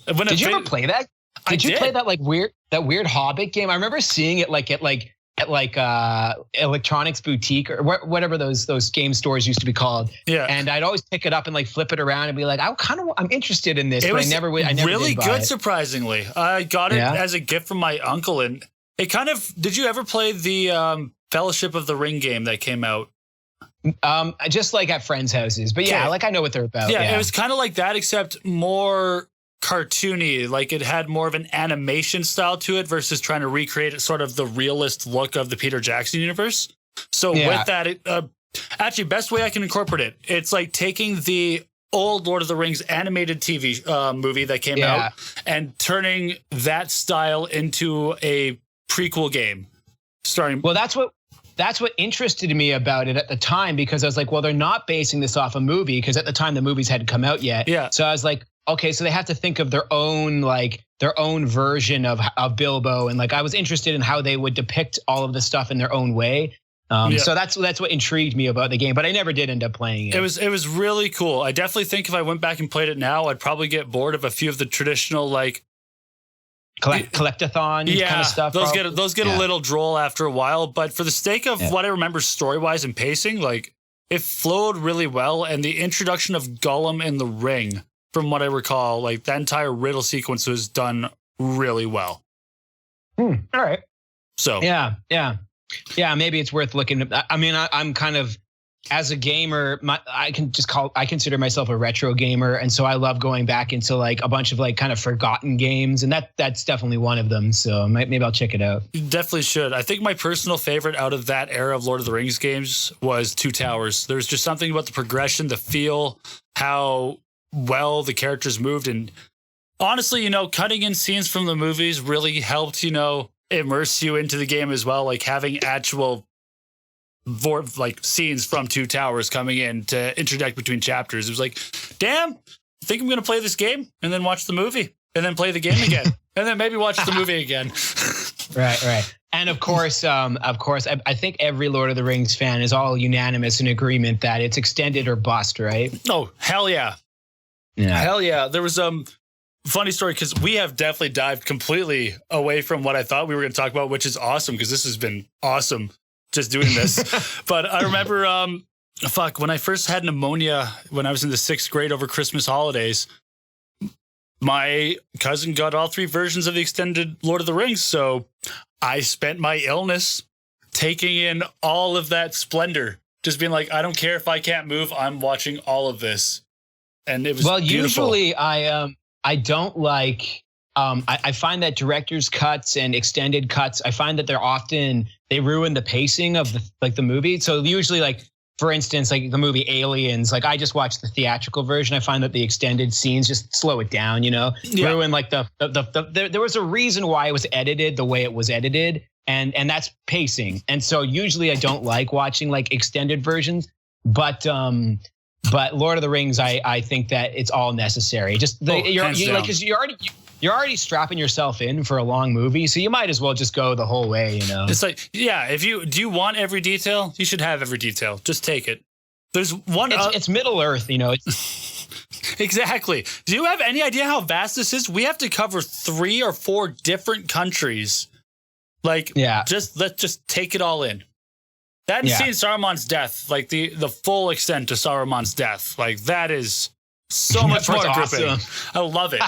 Did you ever play that? Did you play that weird Hobbit game? I remember seeing it at Electronics Boutique or whatever those game stores used to be called. Yeah. And I'd always pick it up and like flip it around and be like, I'm interested in this, but I never really did buy good, it. Surprisingly. I got it as a gift from my uncle, and it kind of. Did you ever play the Fellowship of the Ring game that came out? Just like at friends' houses, but yeah, like I know what they're about. Yeah, it was kind of like that, except more cartoony. Like it had more of an animation style to it versus trying to recreate it, sort of the realist look of the Peter Jackson universe. So with that, actually, best way I can incorporate it, it's like taking the old Lord of the Rings animated TV movie that came out and turning that style into a prequel game. Well, that's what interested me about it at the time, because I was like, well, they're not basing this off a movie, because at the time the movies hadn't come out yet. Yeah. So I was like, okay, so they have to think of their own version of Bilbo, and like I was interested in how they would depict all of the stuff in their own way. So that's what intrigued me about the game, but I never did end up playing it. It was really cool. I definitely think if I went back and played it now, I'd probably get bored of a few of the traditional like collectathon kind of stuff. Those get a little droll after a while, but for the sake of what I remember story-wise and pacing, like it flowed really well, and the introduction of Gollum in the ring, from what I recall, like that entire riddle sequence was done really well. All right. So yeah, maybe it's worth looking at. I mean, I'm kind of, as a gamer, I consider myself a retro gamer, and so I love going back into like a bunch of like kind of forgotten games, and that's definitely one of them. So maybe I'll check it out. You definitely should. I think my personal favorite out of that era of Lord of the Rings games was Two Towers. There's just something about the progression, the feel, how well the characters moved, and honestly, cutting in scenes from the movies really helped, immerse you into the game as well. Like having actual scenes from Two Towers coming in to interject between chapters. It was like, damn, I think I'm going to play this game and then watch the movie and then play the game again and then maybe watch the movie again. Right. And of course, I think every Lord of the Rings fan is all unanimous in agreement that it's extended or bust, right? Oh, hell yeah. Yeah. Hell yeah. There was funny story, because we have definitely dived completely away from what I thought we were going to talk about, which is awesome, because this has been awesome just doing this. But I remember, when I first had pneumonia when I was in the 6th grade over Christmas holidays, my cousin got all 3 versions of the extended Lord of the Rings. So I spent my illness taking in all of that splendor, just being like, I don't care if I can't move, I'm watching all of this. And it was beautiful. Usually I don't like, I find that director's cuts and extended cuts, I find that they ruin the pacing of the movie. So usually, like, for instance, like the movie Aliens, like I just watched the theatrical version. I find that the extended scenes just slow it down, ruin like there was a reason why it was edited the way it was edited. And that's pacing. And so usually I don't like watching like extended versions, but Lord of the Rings, I think that it's all necessary. Just because you're already strapping yourself in for a long movie, so you might as well just go the whole way. It's like, yeah, do you want every detail? You should have every detail. Just take it. There's one. It's Middle Earth, Exactly. Do you have any idea how vast this is? We have to cover 3 or 4 different countries. Like, let's just take it all in. That and seeing Saruman's death, like the full extent of Saruman's death, like that is So much more gripping. awesome. I love it.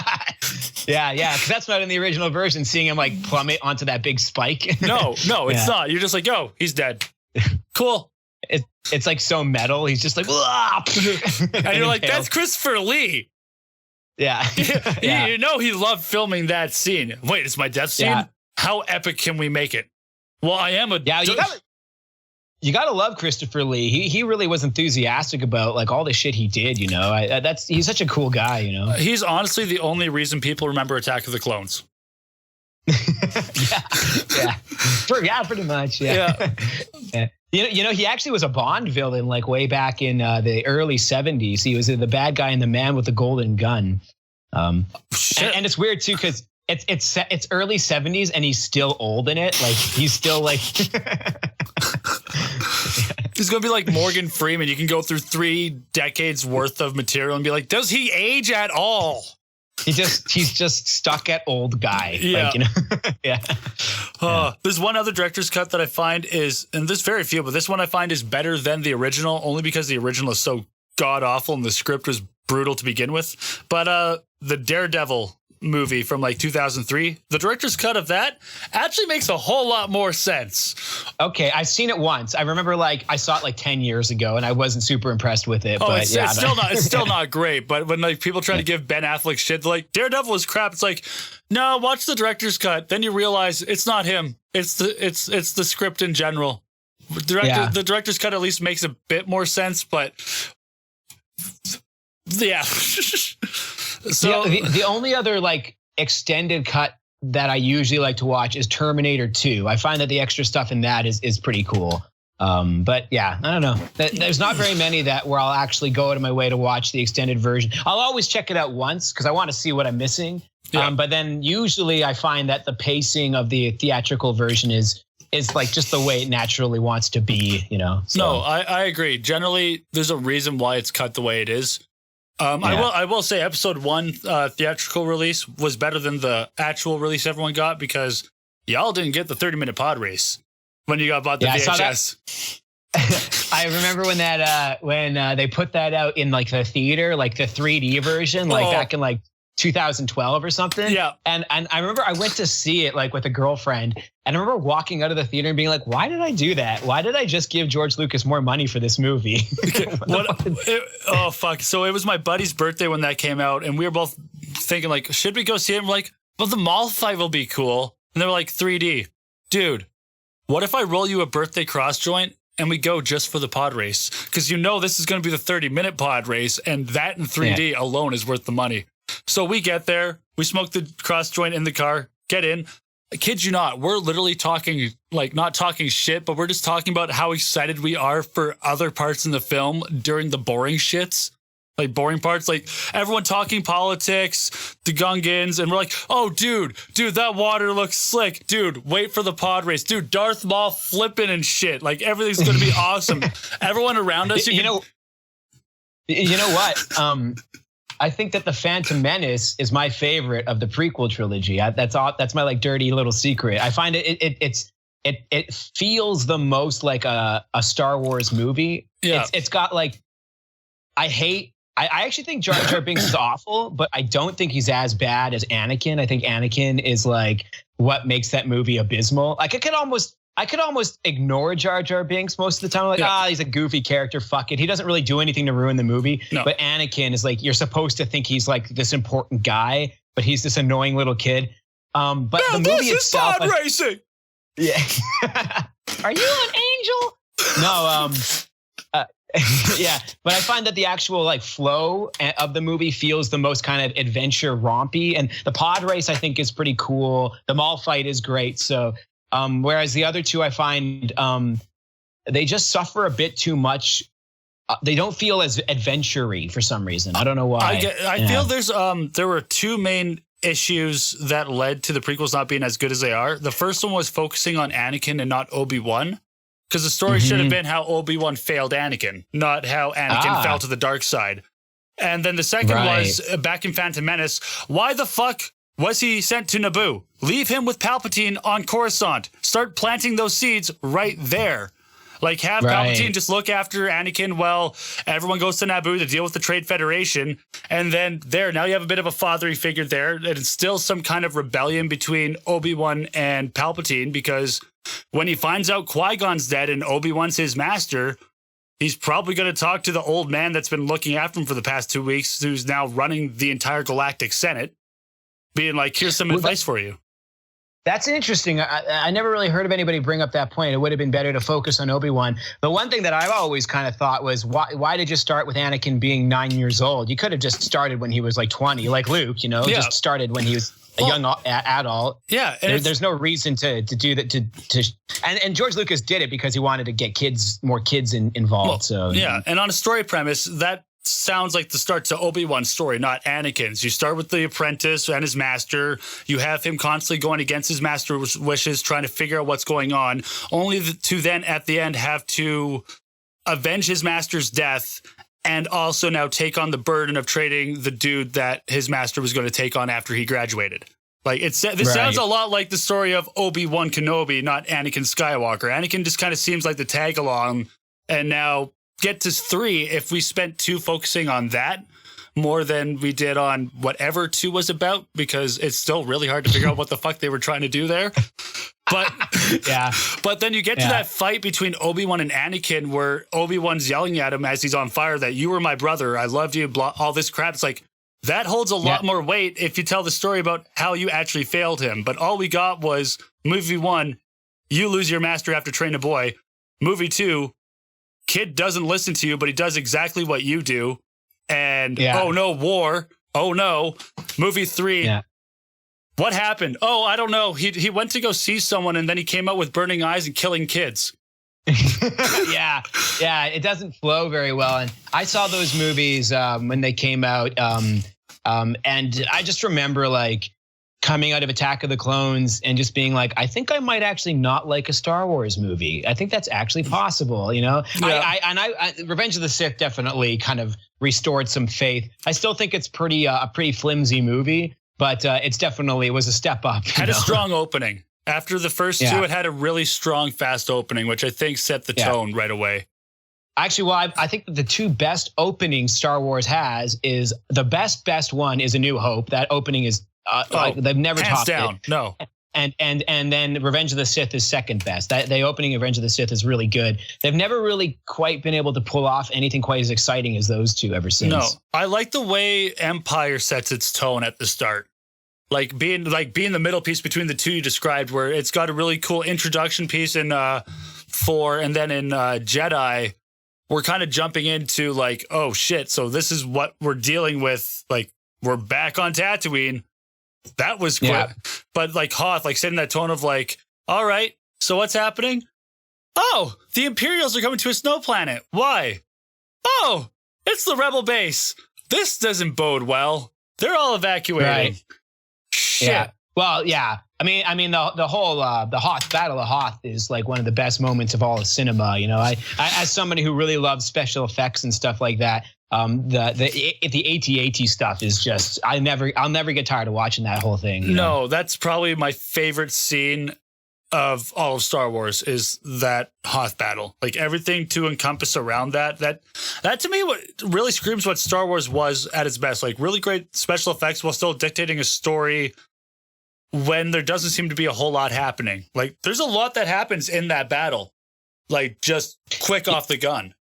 Yeah, because that's not in the original version. Seeing him like plummet onto that big spike. No, it's not. You're just like, oh, he's dead. Cool. It's like so metal. He's just like, and you're like, that's Christopher Lee. Yeah. You know he loved filming that scene. Wait, it's my death scene? Yeah. How epic can we make it? Well, I am a... Yeah, you gotta love Christopher Lee. He really was enthusiastic about like all the shit he did, you know. He's such a cool guy, you know. He's honestly the only reason people remember Attack of the Clones. Yeah, pretty much. Yeah. You know, he actually was a Bond villain like way back in the early 70s. He was the bad guy in The Man with the Golden Gun. And it's weird too because it's early 70s and he's still old in it. Like he's still like he's gonna be like Morgan Freeman. You can go through 3 decades worth of material and be like, does he age at all? He's just stuck at old guy. Yeah. Like, you know? There's one other director's cut that I find is, and there's very few, but this one I find is better than the original, only because the original is so god awful and the script was brutal to begin with. But the Daredevil movie from like 2003, the director's cut of that actually makes a whole lot more sense. Okay, I've seen it once. I remember like I saw it like 10 years ago and I wasn't super impressed with it. But it's still not great. But when like people try to give Ben Affleck shit, they're like Daredevil is crap. It's like, no, watch the director's cut. Then you realize it's not him. It's the script in general. The director's cut at least makes a bit more sense, but yeah. So the only other like extended cut that I usually like to watch is Terminator 2. I find that the extra stuff in that is pretty cool. But yeah, I don't know. There's not very many that where I'll actually go out of my way to watch the extended version. I'll always check it out once because I want to see what I'm missing. Yeah. But then usually I find that the pacing of the theatrical version is like just the way it naturally wants to be, you know. So. No, I agree. Generally, there's a reason why it's cut the way it is. I will say episode 1 theatrical release was better than the actual release everyone got because y'all didn't get the 30-minute pod race when you got bought the VHS. I remember when that when they put that out in like the theater, like the 3D version, like back in like 2012 or something. Yeah. And I remember I went to see it like with a girlfriend and I remember walking out of the theater and being like, why did I do that? Why did I just give George Lucas more money for this movie? Fuck. So it was my buddy's birthday when that came out and we were both thinking like, should we go see it? And we're like, well, the mall fight will be cool. And they were like 3D. Dude, what if I roll you a birthday cross joint and we go just for the pod race? Because you know this is going to be the 30-minute pod race and that in 3D alone is worth the money. So we get there, we smoke the cross joint in the car, get in. I kid you not, we're literally talking, like not talking shit, but we're just talking about how excited we are for other parts in the film during the boring shits. Like boring parts, like everyone talking politics, the Gungans, and we're like, oh, dude, that water looks slick. Dude, wait for the pod race. Dude, Darth Maul flipping and shit. Like everything's going to be awesome. Everyone around us, you know what? I think that the Phantom Menace is my favorite of the prequel trilogy. That's my like dirty little secret. I find it feels the most like a Star Wars movie. Yeah. It's got like, I actually think Jar Jar Binks is awful, but I don't think he's as bad as Anakin. I think Anakin is like what makes that movie abysmal. Like I could almost ignore Jar Jar Binks most of the time. I'm like, he's a goofy character. Fuck it. He doesn't really do anything to ruin the movie. No. But Anakin is like, you're supposed to think he's like this important guy, but he's this annoying little kid. But the movie itself, pod racing. Yeah. Are you an angel? No. Yeah, but I find that the actual like flow of the movie feels the most kind of adventure rompy, and the pod race I think is pretty cool. The mall fight is great. So, whereas the other two I find they just suffer a bit too much. They don't feel as adventure-y for some reason. I don't know why. I feel there were 2 main issues that led to the prequels not being as good as they are. The first one was focusing on Anakin and not Obi-Wan. Because the story should have been how Obi-Wan failed Anakin, not how Anakin fell to the dark side. And then the second was, back in Phantom Menace, why the fuck was he sent to Naboo? Leave him with Palpatine on Coruscant. Start planting those seeds right there. Like, have Palpatine just look after Anakin while everyone goes to Naboo to deal with the Trade Federation. And then now you have a bit of a fatherly figure there. And it's still some kind of rebellion between Obi-Wan and Palpatine, because when he finds out Qui-Gon's dead and Obi-Wan's his master, he's probably going to talk to the old man that's been looking after him for the past 2 weeks, who's now running the entire Galactic Senate, being like, here's some advice for you. That's interesting. I never really heard of anybody bring up that point. It would have been better to focus on Obi-Wan. The one thing that I've always kind of thought was, why did you start with Anakin being 9 years old? You could have just started when he was like 20, like Luke, just started when he was a young adult. Yeah. There's no reason to do that. And George Lucas did it because he wanted to get more kids involved. And on a story premise, that sounds like the start to Obi-Wan's story, not Anakin's. You start with the apprentice and his master. You have him constantly going against his master's wishes, trying to figure out what's going on, only to then at the end have to avenge his master's death and also now take on the burden of trading the dude that his master was going to take on after he graduated. Like, this sounds a lot like the story of Obi-Wan Kenobi, not Anakin Skywalker. Anakin just kind of seems like the tag along, and now get to 3 if we spent 2 focusing on that more than we did on whatever 2 was about, because it's still really hard to figure out what the fuck they were trying to do there. But but then you get to that fight between Obi-Wan and Anakin, where Obi-Wan's yelling at him as he's on fire that you were my brother, I loved you, blah, all this crap. It's like, that holds a lot more weight if you tell the story about how you actually failed him. But all we got was movie 1, you lose your master after training a boy. Movie 2, kid doesn't listen to you, but he does exactly what you do. And oh no, war. Oh no. Movie 3. What happened? Oh, I don't know. He went to go see someone, and then he came out with burning eyes and killing kids. It doesn't flow very well. And I saw those movies when they came out, and I just remember like coming out of Attack of the Clones and just being like, I think I might actually not like a Star Wars movie. I think that's actually possible, Yeah. I Revenge of the Sith definitely kind of restored some faith. I still think it's a pretty flimsy movie, but it was a step up. Had a strong opening. After the first 2, it had a really strong, fast opening, which I think set the tone right away. Actually, well, I think that the 2 best openings Star Wars has is the best one is A New Hope. That opening is they've never topped down. it. No. And then Revenge of the Sith is second best. The opening of Revenge of the Sith is really good. They've never really quite been able to pull off anything quite as exciting as those 2 ever since. No, I like the way Empire sets its tone at the start. Like being the middle piece between the 2 you described, where it's got a really cool introduction piece in 4, and then in Jedi, we're kind of jumping into like, oh shit, so this is what we're dealing with. Like, we're back on Tatooine. That was quick. Yeah. But like Hoth, like setting that tone of like, all right, so what's happening? Oh, the Imperials are coming to a snow planet. Why? Oh, it's the Rebel base. This doesn't bode well. They're all evacuating. Right. Shit. Yeah. Well, yeah. I mean, the whole the Hoth Battle of Hoth is like one of the best moments of all of cinema. I as somebody who really loves special effects and stuff like that, the AT-AT stuff is just I'll never get tired of watching that whole thing. No, that's probably my favorite scene of all of Star Wars is that Hoth battle. Like everything to encompass around that to me what really screams what Star Wars was at its best. Like really great special effects while still dictating a story when there doesn't seem to be a whole lot happening. Like there's a lot that happens in that battle. Like just quick off the gun.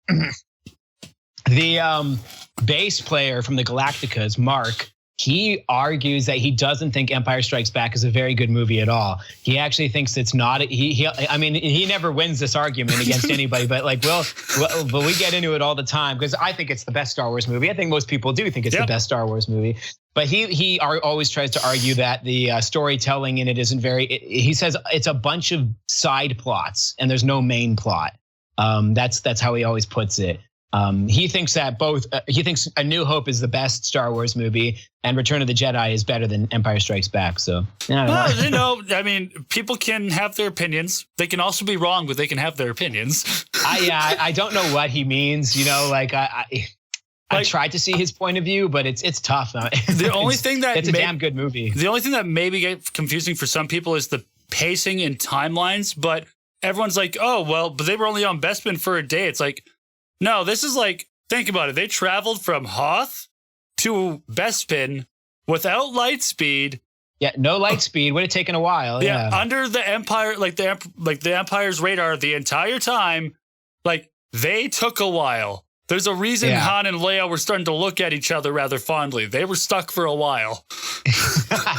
The bass player from the Galacticas, Mark, he argues that he doesn't think Empire Strikes Back is a very good movie at all. He actually thinks it's not. He never wins this argument against anybody, but like, but we get into it all the time because I think it's the best Star Wars movie. I think most people do think it's the best Star Wars movie. But he always tries to argue that the storytelling in it isn't very. He says it's a bunch of side plots and there's no main plot. That's how he always puts it. He thinks that he thinks A New Hope is the best Star Wars movie and Return of the Jedi is better than Empire Strikes Back. So, I mean, people can have their opinions. They can also be wrong, but they can have their opinions. I don't know what he means. I tried to see his point of view, but it's tough. The only thing that it's a damn good movie. The only thing that maybe get confusing for some people is the pacing and timelines, but everyone's like, oh, well, but they were only on Bespin for a day. It's like, no, this is like, think about it. They traveled from Hoth to Bespin without light speed. Yeah, no light speed. Would have taken a while. Yeah, under the Empire, like the Empire's radar the entire time. Like, they took a while. There's a reason Han and Leia were starting to look at each other rather fondly. They were stuck for a while.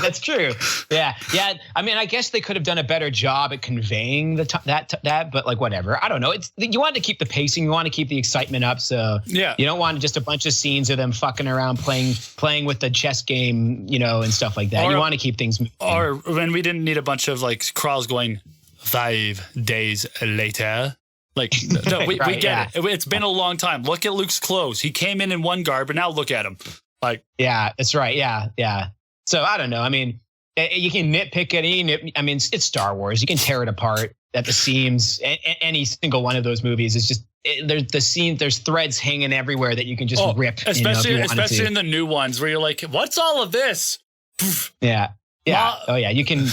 That's true. Yeah. Yeah. I mean, I guess they could have done a better job at conveying that, but like, whatever. I don't know. You want to keep the pacing. You want to keep the excitement up. So you don't want just a bunch of scenes of them fucking around playing with the chess game, and stuff like that. You want to keep things moving. Or when we didn't need a bunch of like crawls going 5 days later. Like, no, we get it. It's been a long time. Look at Luke's clothes. He came in one garb, but now look at him. Like, yeah, that's right. Yeah, yeah. So I don't know. I mean, you can nitpick it. I mean, it's Star Wars. You can tear it apart at the seams. Any single one of those movies is just there's threads hanging everywhere that you can just rip. Especially in the new ones where you're like, what's all of this? Yeah. Yeah. Oh yeah. You can.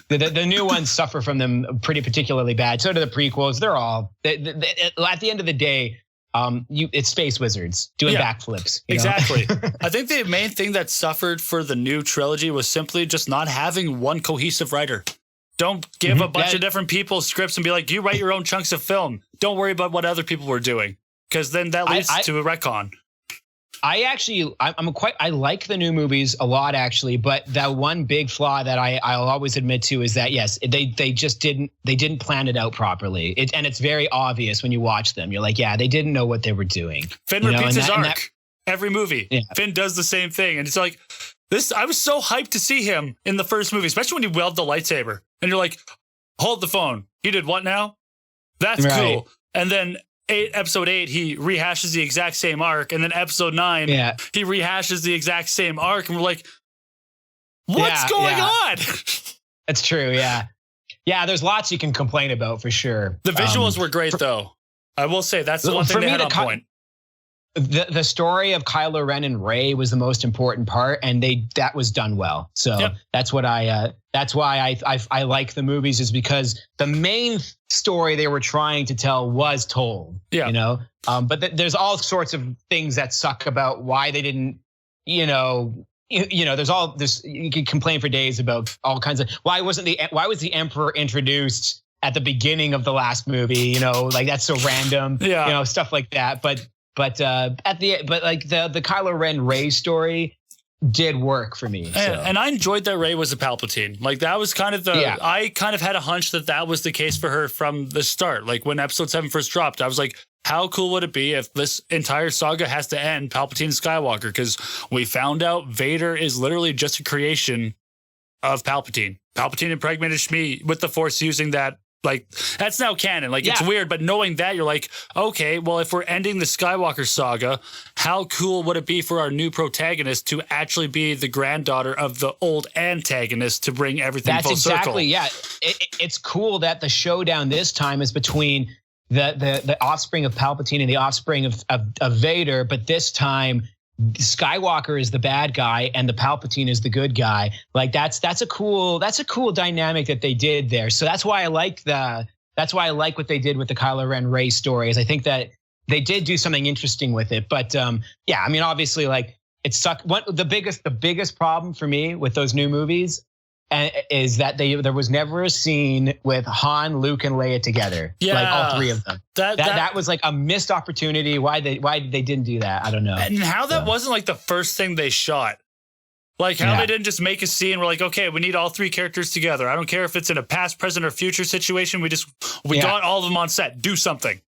The new ones suffer from them pretty particularly bad. So do the prequels. They're all at the end of the day, it's space wizards doing backflips. Exactly. I think the main thing that suffered for the new trilogy was simply just not having one cohesive writer. Don't give a bunch of different people scripts and be like, you write your own chunks of film. Don't worry about what other people were doing, because then that leads to a retcon. I like the new movies a lot, actually, but that one big flaw that I'll always admit to is that, yes, they didn't plan it out properly. And it's very obvious when you watch them. You're like, yeah, they didn't know what they were doing. Finn repeats his arc every movie. Yeah. Finn does the same thing. And it's like, I was so hyped to see him in the first movie, especially when he wielded the lightsaber. And you're like, hold the phone. He did what now? That's cool. And then episode 8, he rehashes the exact same arc, and then episode 9, he rehashes the exact same arc, and we're like, what's going on? That's true. Yeah. There's lots you can complain about for sure. The visuals were great, though. I will say that's the one thing they had on point. The story of Kylo Ren and Rey was the most important part, and that was done well. So that's what that's why I like the movies, is because the main story they were trying to tell was told. Yeah. But there's all sorts of things that suck about why they didn't. There's all this. You can complain for days about all kinds of why was the Emperor introduced at the beginning of the last movie? Like that's so random. Yeah. Stuff like that. But the Kylo Ren Rey story did work for me. So. And I enjoyed that Rey was a Palpatine. Like that was kind of I kind of had a hunch that was the case for her from the start. Like when episode 7 first dropped, I was like, how cool would it be if this entire saga has to end Palpatine Skywalker? Because we found out Vader is literally just a creation of Palpatine. Palpatine impregnated Shmi with the Force using that. Like, that's now canon. Like, it's weird, but knowing that, you're like, okay, well, if we're ending the Skywalker saga, how cool would it be for our new protagonist to actually be the granddaughter of the old antagonist to bring everything full circle? Yeah. It's cool that the showdown this time is between the offspring of Palpatine and the offspring of Vader, but this time Skywalker is the bad guy and the Palpatine is the good guy. Like that's a cool dynamic that they did there. So that's why I like what they did with the Kylo Ren Rey stories. I think that they did do something interesting with it. But I mean, obviously, like it sucked. The biggest problem for me with those new movies is that there was never a scene with Han, Luke, and Leia together. Yeah, like all three of them. That was like a missed opportunity. Why they didn't do that? I don't know. And how that wasn't like the first thing they shot. Like how they didn't just make a scene. We're like, okay, we need all three characters together. I don't care if it's in a past, present, or future situation. We got all of them on set. Do something.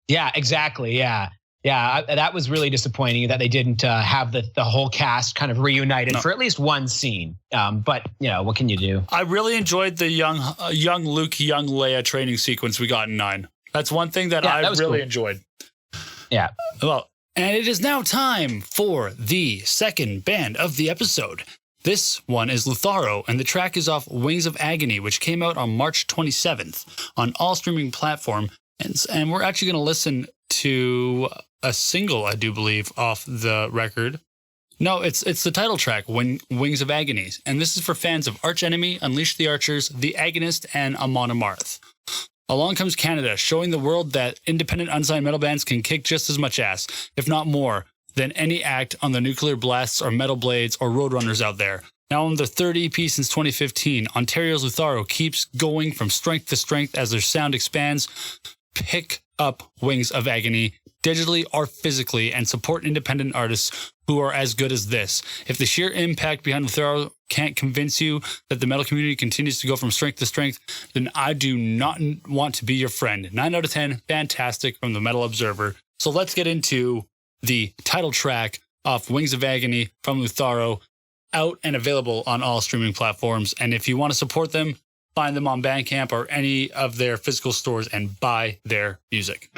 Yeah, exactly. Yeah. Yeah, that was really disappointing that they didn't have the whole cast kind of reunited for at least one scene. But, what can you do? I really enjoyed the young Luke, young Leia training sequence we got in 9. That's one thing that I really enjoyed. Yeah. Well, and it is now time for the second band of the episode. This one is Lutharo, and the track is off Wings of Agony, which came out on March 27th on all streaming platforms. And we're actually going to listen to a single, I do believe, off the record. No, it's the title track, Wings of Agony. And this is for fans of Arch Enemy, Unleash the Archers, The Agonist, and Amon Amarth. Along comes Canada, showing the world that independent unsigned metal bands can kick just as much ass, if not more, than any act on the Nuclear Blasts or Metal Blades or Roadrunners out there. Now on their third EP since 2015, Ontario's Lutharo keeps going from strength to strength as their sound expands. Pick up Wings of Agony, digitally or physically, and support independent artists who are as good as this. If the sheer impact behind Lutharo can't convince you that the metal community continues to go from strength to strength, then I do not want to be your friend. 9 out of 10, fantastic from the Metal Observer. So let's get into the title track off Wings of Agony from Lutharo, out and available on all streaming platforms. And if you want to support them, find them on Bandcamp or any of their physical stores and buy their music.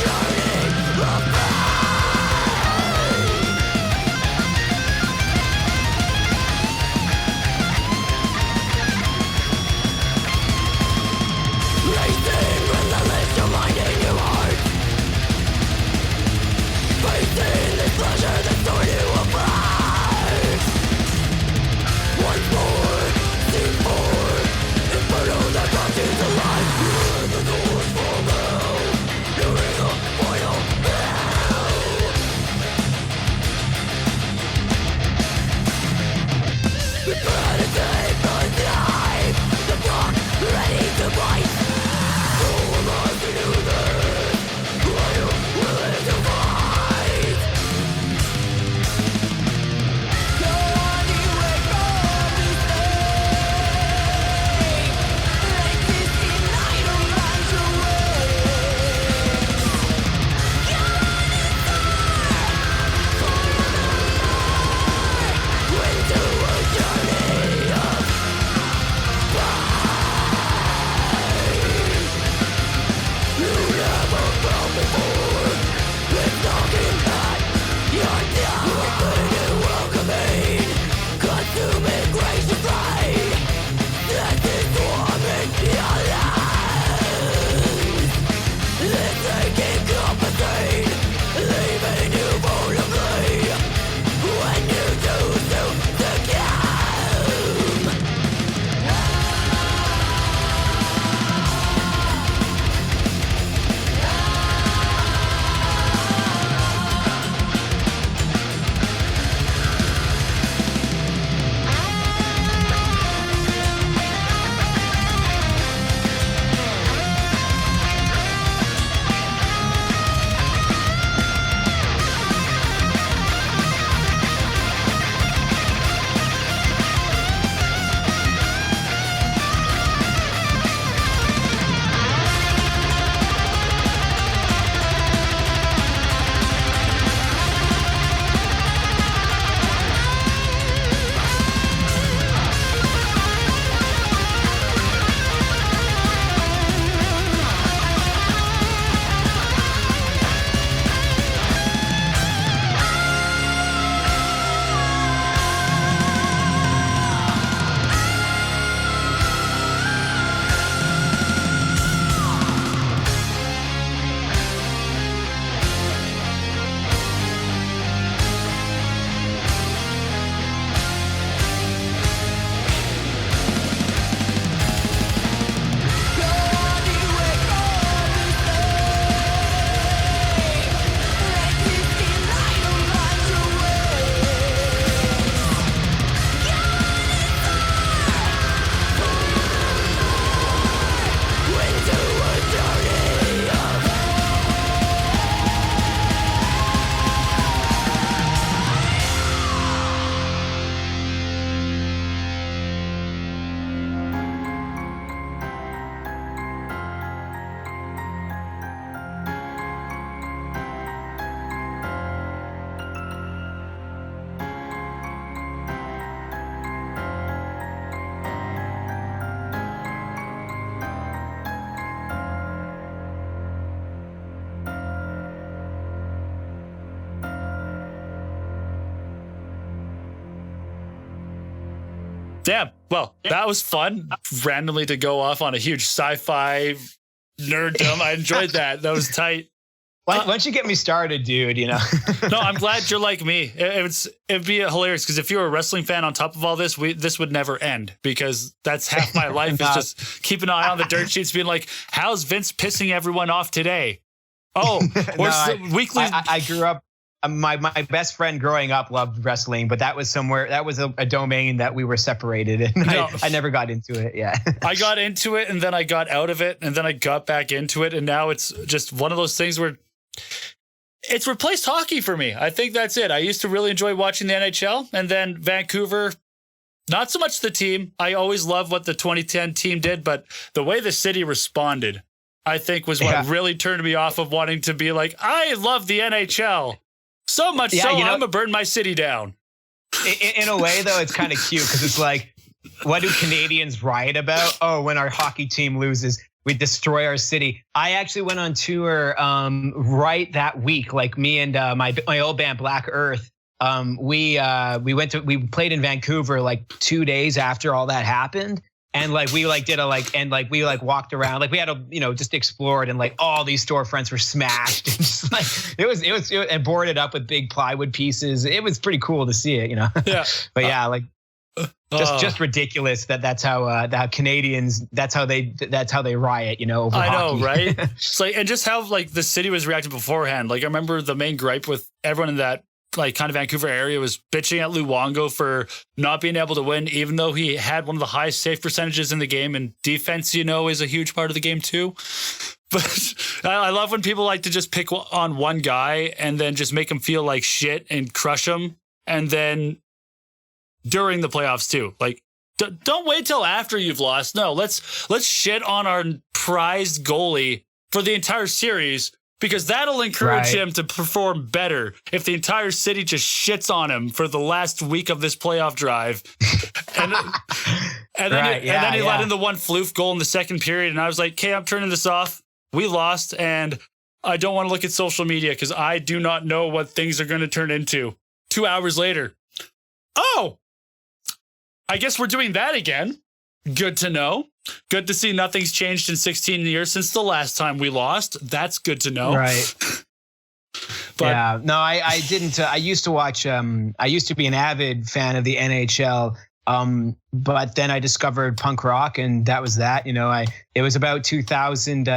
Journey Damn. Well, that was fun. Randomly to go off on a huge sci-fi nerddom. I enjoyed that. That was tight. Once you get me started, dude, you know. No, I'm glad you're like me. It'd be hilarious because if you were a wrestling fan on top of all this, this would never end because that's half my life is just keeping an eye on the dirt sheets, being like, how's Vince pissing everyone off today? Oh, weekly. I grew up. My best friend growing up loved wrestling, but that was somewhere, that was a domain that we were separated, and I never got into it. Yeah, I got into it and then I got out of it and then I got back into it, and now it's just one of those things where it's replaced hockey for me. I think that's it. I used to really enjoy watching the NHL, and then Vancouver, not so much the team. I always loved what the 2010 team did, but the way the city responded, I think was what really turned me off of wanting to be like, I love the NHL. So much so, I'm going to burn my city down. In a way, though, it's kind of cute because it's like, what do Canadians riot about? Oh, when our hockey team loses, we destroy our city. I actually went on tour right that week. Like me and my old band Black Earth. We played in Vancouver like 2 days after all that happened. And we walked around, like we had just explored, and like all these storefronts were smashed. And just like it was and boarded up with big plywood pieces. It was pretty cool to see it, you know. Yeah. But yeah, just ridiculous that's how Canadians, that's how they riot, you know. Over I hockey. know, right? It's like, and just how like the city was reacting beforehand. Like I remember the main gripe with everyone in that like kind of Vancouver area was bitching at Luongo for not being able to win, even though he had one of the highest save percentages in the game, and defense, you know, is a huge part of the game too. But I love when people like to just pick on one guy and then just make him feel like shit and crush him. And then during the playoffs too, like don't wait till after you've lost. No, let's shit on our prized goalie for the entire series, because that'll encourage him to perform better if the entire city just shits on him for the last week of this playoff drive. And then he let in the one floof goal in the second period. And I was like, okay, I'm turning this off. We lost. And I don't want to look at social media because I do not know what things are going to turn into. 2 hours later. Oh, I guess we're doing that again. Good to know. Good to see nothing's changed in 16 years since the last time we lost. That's good to know. Right. But yeah, no, I didn't. I used to watch. I used to be an avid fan of the NHL. But then I discovered punk rock, and that was that. You know, it was about 2000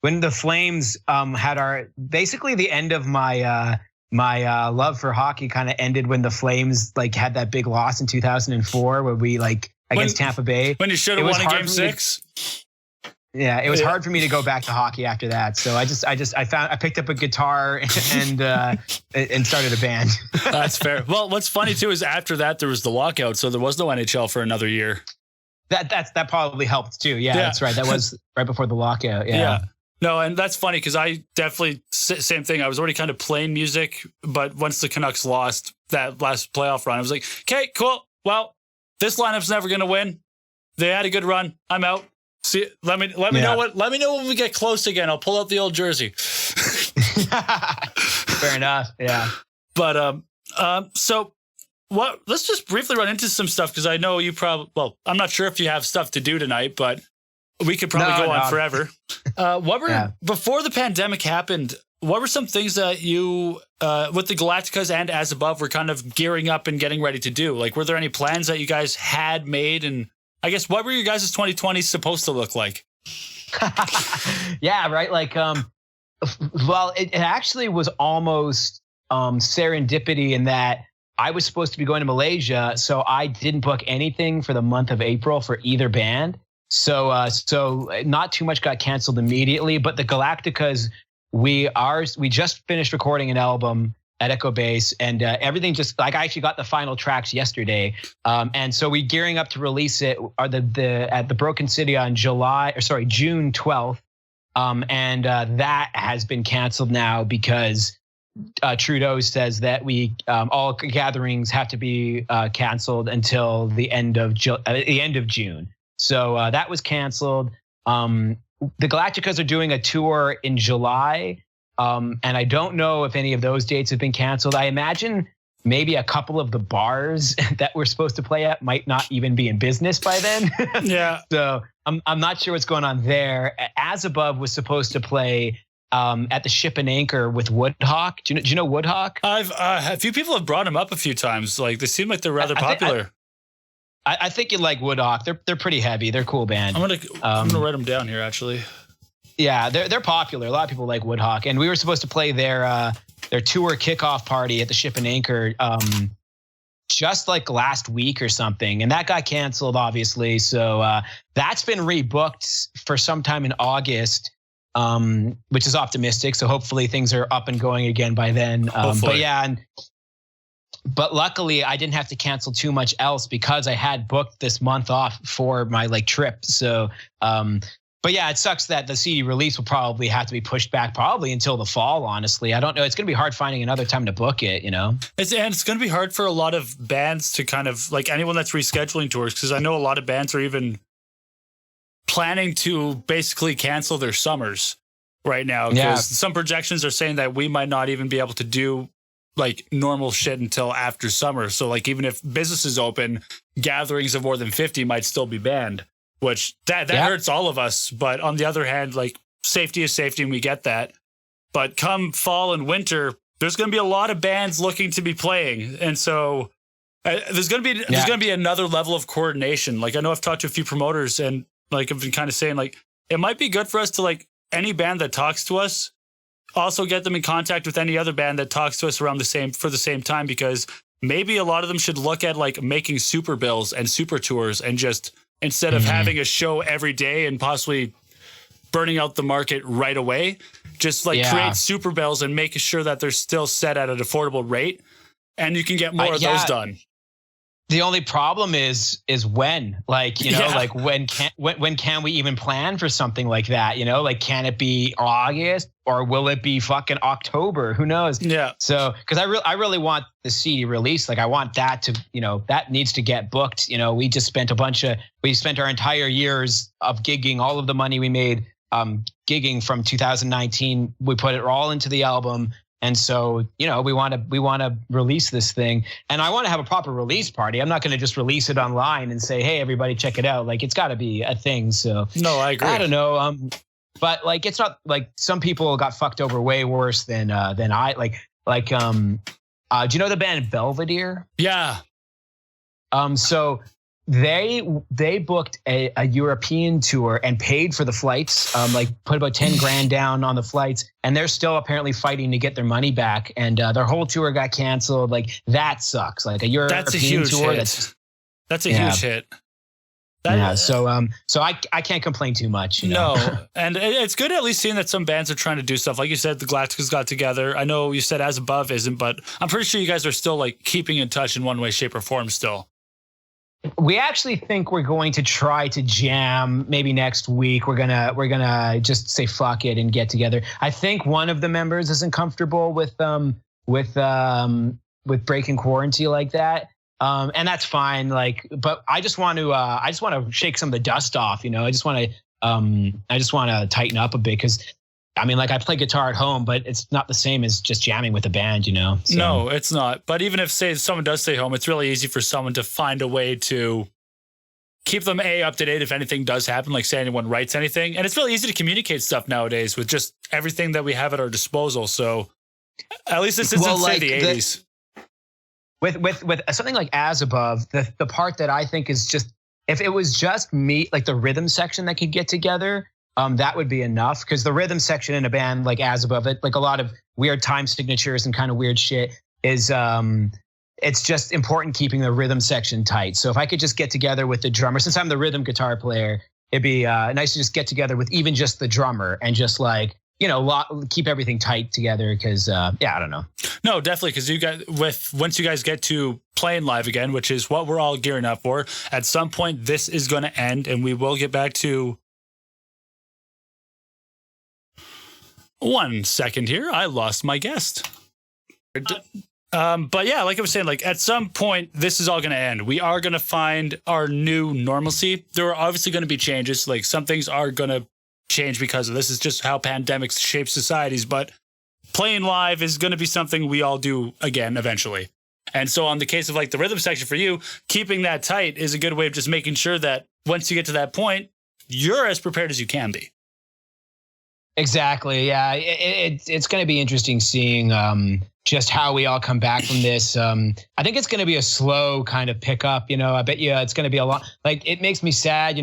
when the Flames had basically the end of my my love for hockey kind of ended when the Flames like had that big loss in 2004 where we against Tampa Bay. When you should have won in Game 6. Yeah, it was hard for me to go back to hockey after that. So I picked up a guitar and started a band. That's fair. Well, what's funny too is after that there was the lockout, so there was no NHL for another year. That probably helped too. Yeah, that's right. That was right before the lockout. Yeah. No, and that's funny because I definitely same thing. I was already kind of playing music, but once the Canucks lost that last playoff run, I was like, okay, cool. Well, this lineup's never going to win. They had a good run. I'm out. See, let me know when we get close again. I'll pull out the old jersey. Fair enough. Yeah. But so let's just briefly run into some stuff because I know you I'm not sure if you have stuff to do tonight, but we could probably go on forever. Before the pandemic happened, what were some things that you, with the Galacticas and As Above, were kind of gearing up and getting ready to do? Like, were there any plans that you guys had made? And I guess, what were your guys' 2020 supposed to look like? Yeah, right. Like, well, it actually was almost serendipity in that I was supposed to be going to Malaysia, so I didn't book anything for the month of April for either band. So not too much got canceled immediately, but the Galacticas, we just finished recording an album at Echo Base, and everything just like I actually got the final tracks yesterday, and so we're gearing up to release it at the Broken City on June 12th, and that has been canceled now because Trudeau says that all gatherings have to be canceled until the end of June. So that was canceled. The Galacticas are doing a tour in July. And I don't know if any of those dates have been canceled. I imagine maybe a couple of the bars that we're supposed to play at might not even be in business by then. Yeah. So I'm not sure what's going on there. As Above was supposed to play at the Ship and Anchor with Woodhawk. Do you know Woodhawk? I've a few people have brought him up a few times. Like they seem like they're rather popular. I think you like Woodhawk. They're pretty heavy. They're a cool band. I'm gonna write them down here actually. Yeah, they're popular. A lot of people like Woodhawk, and we were supposed to play their tour kickoff party at the Ship and Anchor just like last week or something, and that got canceled, obviously. So that's been rebooked for sometime in August, which is optimistic. So hopefully things are up and going again by then. But yeah, but luckily I didn't have to cancel too much else because I had booked this month off for my trip. So but yeah, it sucks that the CD release will probably have to be pushed back probably until the fall, honestly. I don't know. It's going to be hard finding another time to book it, It's going to be hard for a lot of bands to kind of, like anyone that's rescheduling tours, because I know a lot of bands are even planning to basically cancel their summers right now. Because some projections are saying that we might not even be able to do like normal shit until after summer. So like even if businesses open, gatherings of more than 50 might still be banned. Which that hurts all of us. But on the other hand, like safety is safety and we get that. But come fall and winter, there's going to be a lot of bands looking to be playing. And so there's going to be another level of coordination. Like I know I've talked to a few promoters and like I've been kind of saying like it might be good for us to like any band that talks to us, also get them in contact with any other band that talks to us around for the same time, because maybe a lot of them should look at like making super bills and super tours and just instead of having a show every day and possibly burning out the market right away, just like create super bills and make sure that they're still set at an affordable rate and you can get more of those done. The only problem is when, like, like when can we even plan for something like that? Like, can it be August or will it be fucking October? Who knows? Yeah. So, because I really want the CD release. Like, I want that to, that needs to get booked. We just spent we spent our entire years of gigging, all of the money we made gigging from 2019. We put it all into the album. And so, we want to release this thing, and I want to have a proper release party. I'm not going to just release it online and say, "Hey, everybody, check it out." Like, it's got to be a thing. So, no, I agree. I don't know. But like, it's not like some people got fucked over way worse than I. Do you know the band Belvedere? Yeah. So they booked a European tour and paid for the flights, put about 10 grand down on the flights, and they're still apparently fighting to get their money back. And their whole tour got canceled. Like, that sucks. Like a European tour. That's a huge hit. So I can't complain too much. No, and it's good at least seeing that some bands are trying to do stuff. Like you said, the Galacticas got together. I know you said As Above isn't, but I'm pretty sure you guys are still like keeping in touch in one way, shape, or form still. We actually think we're going to try to jam maybe next week. We're gonna just say fuck it and get together. I think one of the members isn't comfortable with breaking quarantine like that. And that's fine. Like, but I just want to shake some of the dust off. I just want to tighten up a bit, because I mean, like, I play guitar at home, but it's not the same as just jamming with a band, So. No, it's not. But even if, say, someone does stay home, it's really easy for someone to find a way to keep them up to date if anything does happen, like say anyone writes anything. And it's really easy to communicate stuff nowadays with just everything that we have at our disposal. So at least this isn't say the 80s. With something like As Above, the part that I think is just, if it was just me, like the rhythm section that could get together, that would be enough, because the rhythm section in a band like As Above, it like a lot of weird time signatures and kind of weird shit is it's just important keeping the rhythm section tight. So if I could just get together with the drummer, since I'm the rhythm guitar player, it'd be nice to just get together with even just the drummer and just like, keep everything tight together, because I don't know. No, definitely, because you guys, once you guys get to playing live again, which is what we're all gearing up for, at some point this is going to end and we will get back to. One second here, I lost my guest. But yeah, like I was saying, like at some point, this is all going to end. We are going to find our new normalcy. There are obviously going to be changes. Like some things are going to change because of this. Is just how pandemics shape societies. But playing live is going to be something we all do again eventually. And so on the case of like the rhythm section for you, keeping that tight is a good way of just making sure that once you get to that point, you're as prepared as you can be. Exactly. Yeah. It's going to be interesting seeing just how we all come back from this. I think it's going to be a slow kind of pickup. I bet you it's going to be a lot. Like, it makes me sad.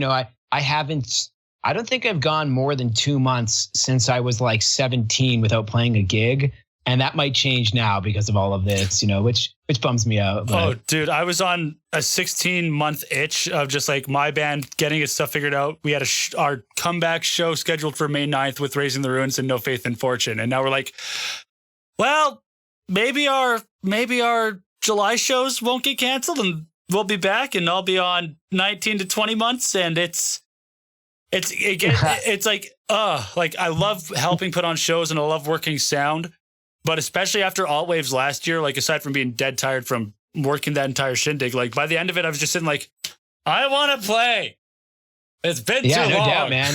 I don't think I've gone more than 2 months since I was like 17 without playing a gig. And that might change now because of all of this, which bums me out. But. Oh, dude, I was on a 16-month itch of just like my band getting its stuff figured out. We had our comeback show scheduled for May 9th with Raising the Ruins and No Faith in Fortune. And now we're like, well, maybe our July shows won't get canceled and we'll be back and I'll be on 19 to 20 months. And it's like I love helping put on shows and I love working sound. But especially after Alt Waves last year, like aside from being dead tired from working that entire shindig, like by the end of it, I was just sitting like, I want to play. It's been too long. Yeah, no doubt, man.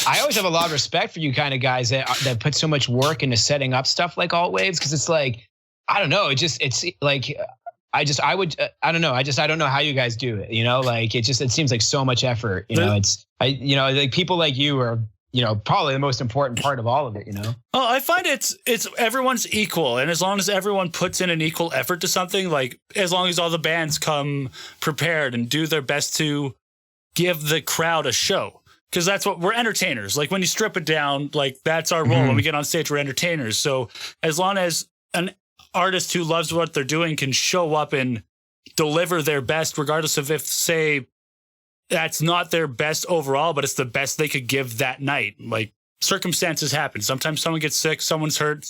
I always have a lot of respect for you kind of guys that put so much work into setting up stuff like Alt Waves, because it's like, I don't know, it's like I don't know. I don't know how you guys do it. Like it seems like so much effort. Like people like you are. Probably the most important part of all of it, Oh, I find it's everyone's equal. And as long as everyone puts in an equal effort to something, like as long as all the bands come prepared and do their best to give the crowd a show, because that's what we're entertainers. Like when you strip it down, like that's our role. When we get on stage, we're entertainers. So as long as an artist who loves what they're doing can show up and deliver their best, regardless of if, say, that's not their best overall, but it's the best they could give that night. Like circumstances happen. Sometimes someone gets sick, someone's hurt,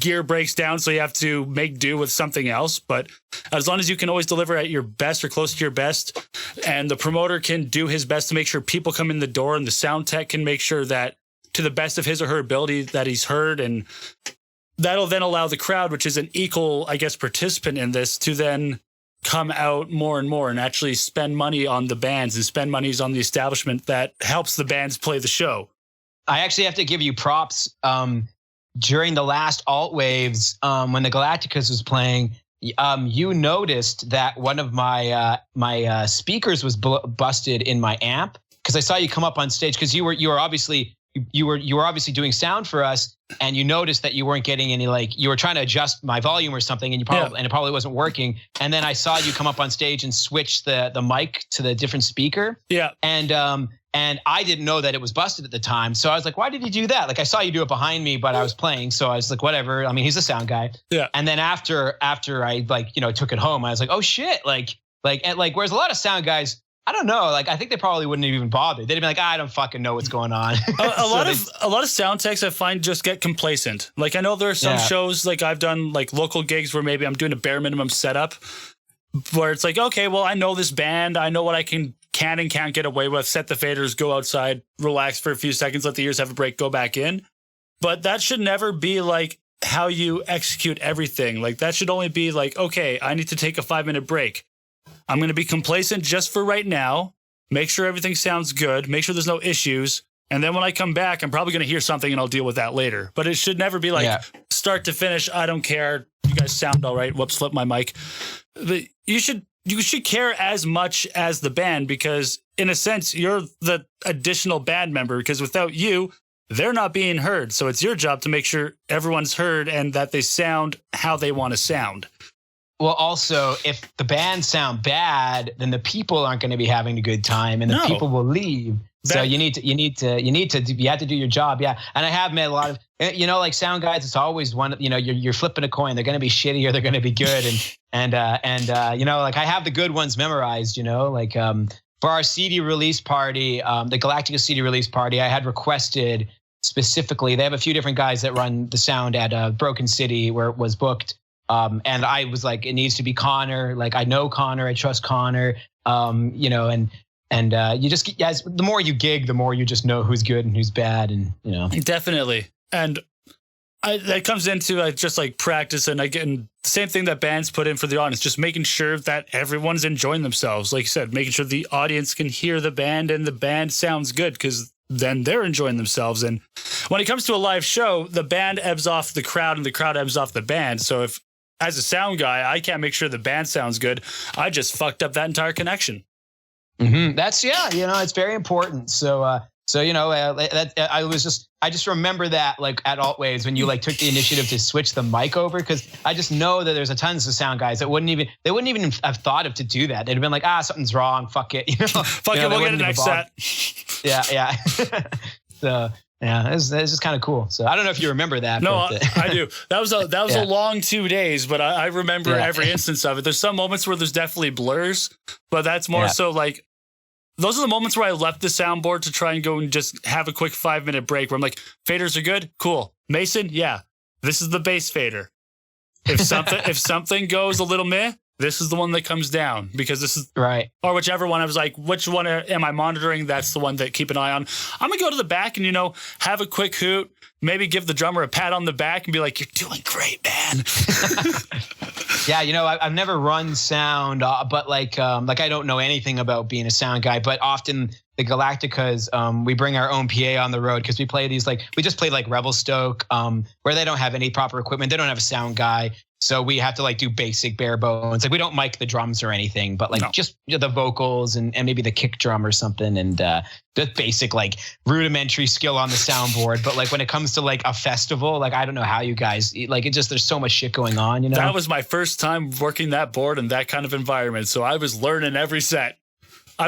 gear breaks down, so you have to make do with something else. But as long as you can always deliver at your best or close to your best, and the promoter can do his best to make sure people come in the door, and the sound tech can make sure that to the best of his or her ability that he's heard, and that'll then allow the crowd, which is an equal, I guess, participant in this, to then come out more and more and actually spend money on the bands and spend monies on the establishment that helps the bands play the show. I actually have to give you props. During the last Alt Waves, when the Galacticas was playing, you noticed that one of my speakers was busted in my amp, because I saw you come up on stage, because you were obviously doing sound for us, and you noticed that you weren't getting any, like you were trying to adjust my volume or something, and it probably wasn't working. And then I saw you come up on stage and switch the mic to the different speaker. Yeah. And I didn't know that it was busted at the time. So I was like, why did you do that? Like I saw you do it behind me, but I was playing. So I was like, whatever. I mean, he's a sound guy. Yeah. And then after I took it home, I was like, oh shit. Like, whereas a lot of sound guys, I don't know. Like, I think they probably wouldn't have even bothered. They'd be like, I don't fucking know what's going on. a lot of sound techs I find just get complacent. Like, I know there are some shows, like I've done like local gigs where maybe I'm doing a bare minimum setup, where it's like, okay, well, I know this band. I know what I can and can't get away with. Set the faders, go outside, relax for a few seconds, let the ears have a break, go back in. But that should never be like how you execute everything. Like, that should only be like, okay, I need to take a 5-minute break. I'm going to be complacent just for right now, make sure everything sounds good, make sure there's no issues. And then when I come back, I'm probably going to hear something and I'll deal with that later. But it should never be like start to finish. I don't care. You guys sound all right. Whoops, slipped my mic. But you should care as much as the band, because in a sense, you're the additional band member, because without you, they're not being heard. So it's your job to make sure everyone's heard and that they sound how they want to sound. Well, also, if the band sound bad, then the people aren't going to be having a good time, and the people will leave. So you have to do your job. Yeah. And I have met a lot of, like sound guys, it's always one, you're flipping a coin. They're going to be shitty or they're going to be good. And like I have the good ones memorized, like, for our CD release party, the Galactica CD release party, I had requested specifically, they have a few different guys that run the sound at Broken City where it was booked. And I was like, it needs to be Connor. Like, I know Connor, I trust Connor, and you just, as the more you gig, the more you just know who's good and who's bad. And, Definitely. And that comes into just like practice, and again, same thing that bands put in for the audience, just making sure that everyone's enjoying themselves. Like you said, making sure the audience can hear the band and the band sounds good, because then they're enjoying themselves. And when it comes to a live show, the band ebbs off the crowd and the crowd ebbs off the band. So if as a sound guy, I can't make sure the band sounds good. I just fucked up that entire connection. Mm-hmm. That's it's very important. So I just remember that like at Altways when you like took the initiative to switch the mic over, because I just know that there's a tons of sound guys that wouldn't even have thought of to do that. They'd have been like, something's wrong, fuck it, fuck it, we'll get it next set. Yeah. So yeah, it's just kind of cool. So I don't know if you remember that. No, I do. That was a long 2 days, but I remember every instance of it. There's some moments where there's definitely blurs, but that's more so like. Those are the moments where I left the soundboard to try and go and just have a quick 5-minute break where I'm like, faders are good. Cool. Mason. Yeah. This is the bass fader. If something goes a little meh, this is the one that comes down, because this is right. Or whichever one I was like, which one am I monitoring? That's the one that keep an eye on. I'm going to go to the back and, have a quick hoot, maybe give the drummer a pat on the back and be like, you're doing great, man. Yeah. I've never run sound, but like I don't know anything about being a sound guy, but often the Galacticas, we bring our own PA on the road because we play these, like, we just played like Revelstoke, where they don't have any proper equipment. They don't have a sound guy. So we have to like do basic bare bones. Like we don't mic the drums or anything, but like just the vocals and maybe the kick drum or something. And just basic like rudimentary skill on the soundboard. But like when it comes to like a festival, like I don't know how you guys, like it just, there's so much shit going on, That was my first time working that board in that kind of environment. So I was learning every set. I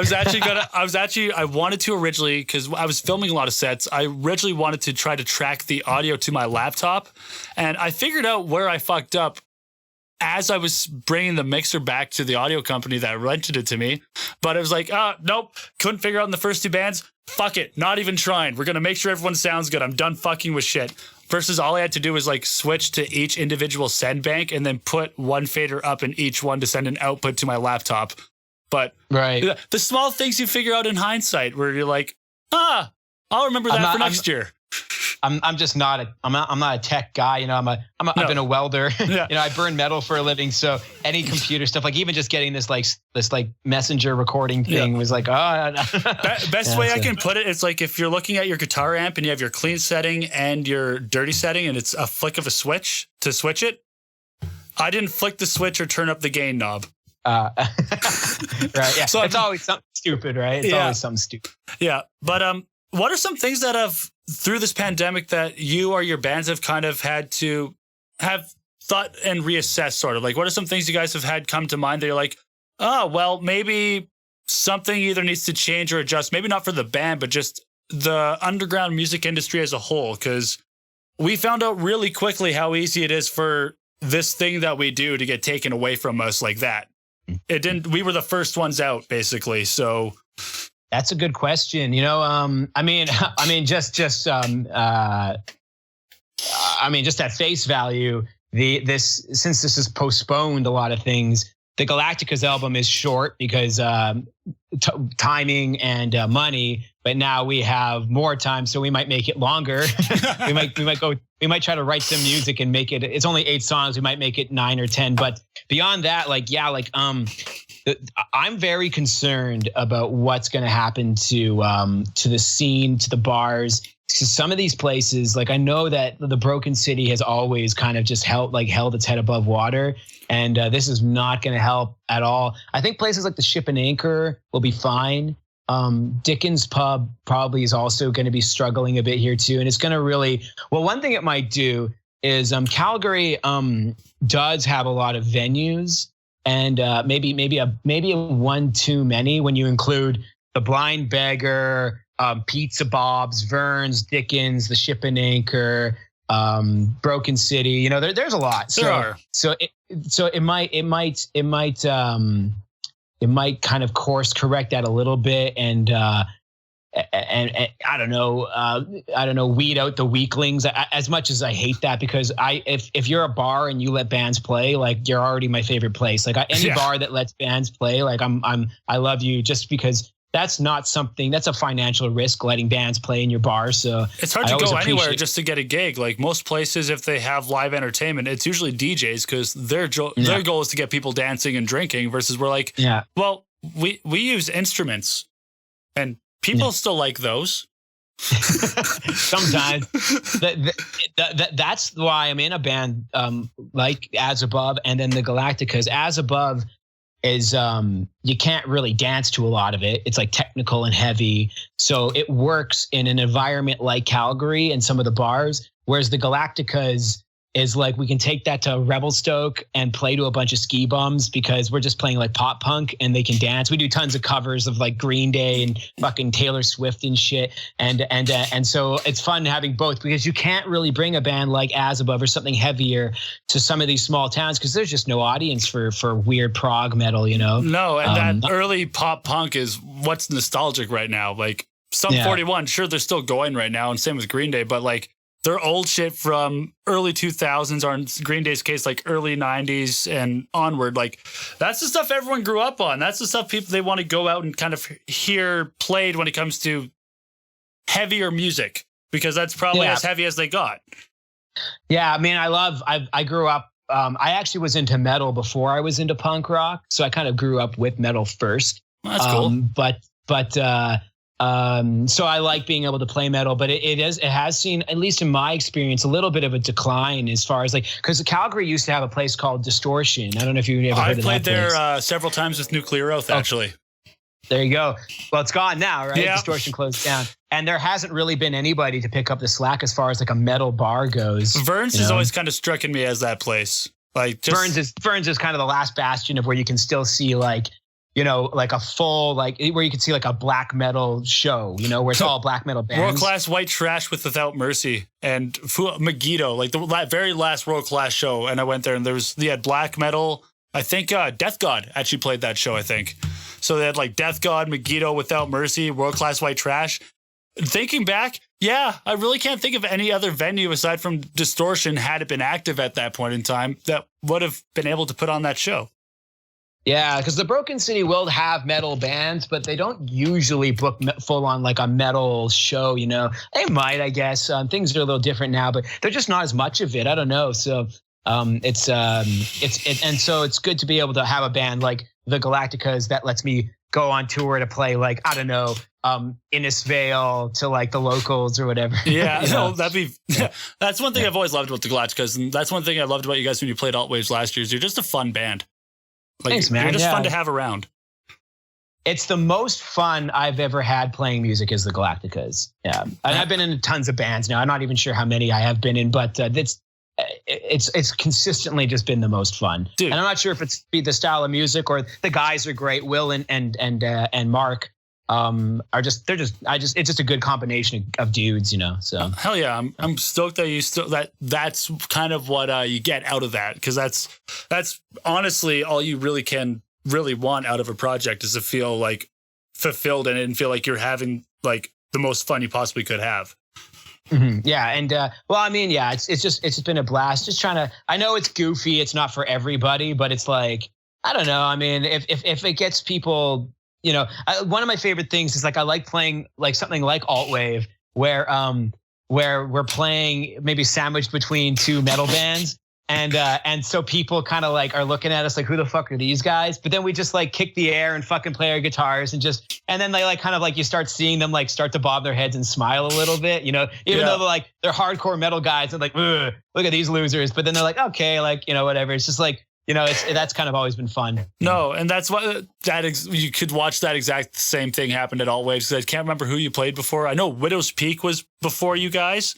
wanted to originally, because I was filming a lot of sets, I originally wanted to try to track the audio to my laptop. And I figured out where I fucked up as I was bringing the mixer back to the audio company that rented it to me. But it was like, nope, couldn't figure out in the first 2 bands. Fuck it, not even trying. We're going to make sure everyone sounds good. I'm done fucking with shit. Versus all I had to do was like switch to each individual send bank and then put one fader up in each one to send an output to my laptop. But right, the small things you figure out in hindsight, where you're like, I'll remember that for next year. I'm just not a tech guy. I've been a welder. Yeah. I burn metal for a living. So any computer stuff, like even just getting this messenger recording thing was like, best way I can put it, it's like if you're looking at your guitar amp and you have your clean setting and your dirty setting, and it's a flick of a switch to switch it. I didn't flick the switch or turn up the gain knob. Right. Yeah. So it's always something stupid, right? It's always something stupid. Yeah. But what are some things that have through this pandemic that you or your bands have kind of had to have thought and reassess, sort of like, what are some things you guys have had come to mind that you're like, well, maybe something either needs to change or adjust, maybe not for the band, but just the underground music industry as a whole? Because we found out really quickly how easy it is for this thing that we do to get taken away from us like that. It didn't, we were the first ones out basically. So that's a good question. Just at face value, since this is postponed a lot of things, the Galacticas album is short because timing and money. But now we have more time, so we might make it longer. we might try to write some music and make it. It's only 8 songs. We might make it 9 or 10. But beyond that, I'm very concerned about what's going to happen to the scene, to the bars. To some of these places, like I know that the Broken City has always kind of just held its head above water, and this is not going to help at all. I think places like the Ship and Anchor will be fine. Dickens Pub probably is also going to be struggling a bit here too, and it's going to really. Well, one thing it might do is Calgary does have a lot of venues, and maybe a one too many when you include the Blind Beggar, Pizza Bob's, Vern's, Dickens, the Ship and Anchor, Broken City. There's a lot. So it might kind of course correct that a little bit, and I don't know, weed out the weaklings. As much as I hate that, because if you're a bar and you let bands play, like you're already my favorite place. Like any bar that lets bands play, like I love you, just because that's not something, that's a financial risk, letting bands play in your bar. So it's hard to go anywhere just to get a gig. Like most places, if they have live entertainment, it's usually DJs, because their goal is to get people dancing and drinking, versus we're like, well, we use instruments and people still like those. Sometimes that's why I'm in a band like As Above, and then the Galacticas. As Above is you can't really dance to a lot of it. It's like technical and heavy, so it works in an environment like Calgary and some of the bars. Whereas the Galacticas is like, we can take that to Revelstoke and play to a bunch of ski bums because we're just playing like pop punk and they can dance. We do tons of covers of like Green Day and fucking Taylor Swift and shit. And so it's fun having both, because you can't really bring a band like As Above or something heavier to some of these small towns because there's just no audience for weird prog metal, you know? No, and that early pop punk is what's nostalgic right now. Like Sum 41, sure, they're still going right now, and same with Green Day, but like, they're old shit from early 2000s, or in Green Day's case, like early 90s and onward. Like, that's the stuff everyone grew up on. That's the stuff they want to go out and kind of hear played when it comes to heavier music, because that's probably as heavy as they got. Yeah, I mean, I grew up, I actually was into metal before I was into punk rock. So I kind of grew up with metal first. Well, that's cool. So I like being able to play metal, but it has seen, at least in my experience, a little bit of a decline as far as like, because Calgary used to have a place called Distortion. I don't know if you've ever heard of that. I played there several times with Nuclear Oath, actually. There you go. Well, it's gone now, right? Yeah. Distortion closed down. And there hasn't really been anybody to pick up the slack as far as like a metal bar goes. Vern's has always kind of struck in me as that place. Like Vern's is kind of the last bastion of where you can still see like, you know, like a full, like where you can see like a black metal show, you know, where it's all black metal bands. World Class White Trash with Without Mercy and Megiddo, like the very last World Class show. And I went there and they had black metal. I think Death God actually played that show, I think. So they had like Death God, Megiddo, Without Mercy, World Class White Trash. Thinking back, yeah, I really can't think of any other venue aside from Distortion, had it been active at that point in time, that would have been able to put on that show. Yeah, because the Broken City will have metal bands, but they don't usually book full on like a metal show, you know. They might, I guess. Things are a little different now, but they're just not as much of it. I don't know. So and so it's good to be able to have a band like the Galacticas that lets me go on tour to play like, I don't know, Innisfail to like the locals or whatever. Yeah, no, that's one thing I've always loved about the Galacticas, and that's one thing I loved about you guys when you played Alt Waves last year, is you're just a fun band. Like, thanks, man. You're just fun to have around. It's the most fun I've ever had playing music is the Galacticas. Yeah. And I've been in tons of bands now. I'm not even sure how many I have been in, but it's consistently just been the most fun. Dude. And I'm not sure if it's the style of music or the guys are great. Will and Mark it's just a good combination of dudes, you know. So hell yeah, I'm stoked that that's kind of what you get out of that, because that's honestly all you really want out of a project, is to feel like fulfilled in it and feel like you're having like the most fun you possibly could have. Mm-hmm. Yeah, and well, I mean, yeah, it's just been a blast. Just trying to, I know it's goofy, it's not for everybody, but it's like, I don't know. I mean, if it gets people. You know, one of my favorite things is like I like playing like something like Altwave, where we're playing maybe sandwiched between two metal bands, and so people kind of like are looking at us like, who the fuck are these guys? But then we just like kick the air and fucking play our guitars and then they like kind of like you start seeing them like start to bob their heads and smile a little bit, you know, even though they're hardcore metal guys and like, look at these losers. But then they're like, okay, like, you know, whatever. It's just like, you know, that's kind of always been fun. No, and that's why you could watch that exact same thing happen at All Waves. I can't remember who you played before. I know Widow's Peak was before you guys,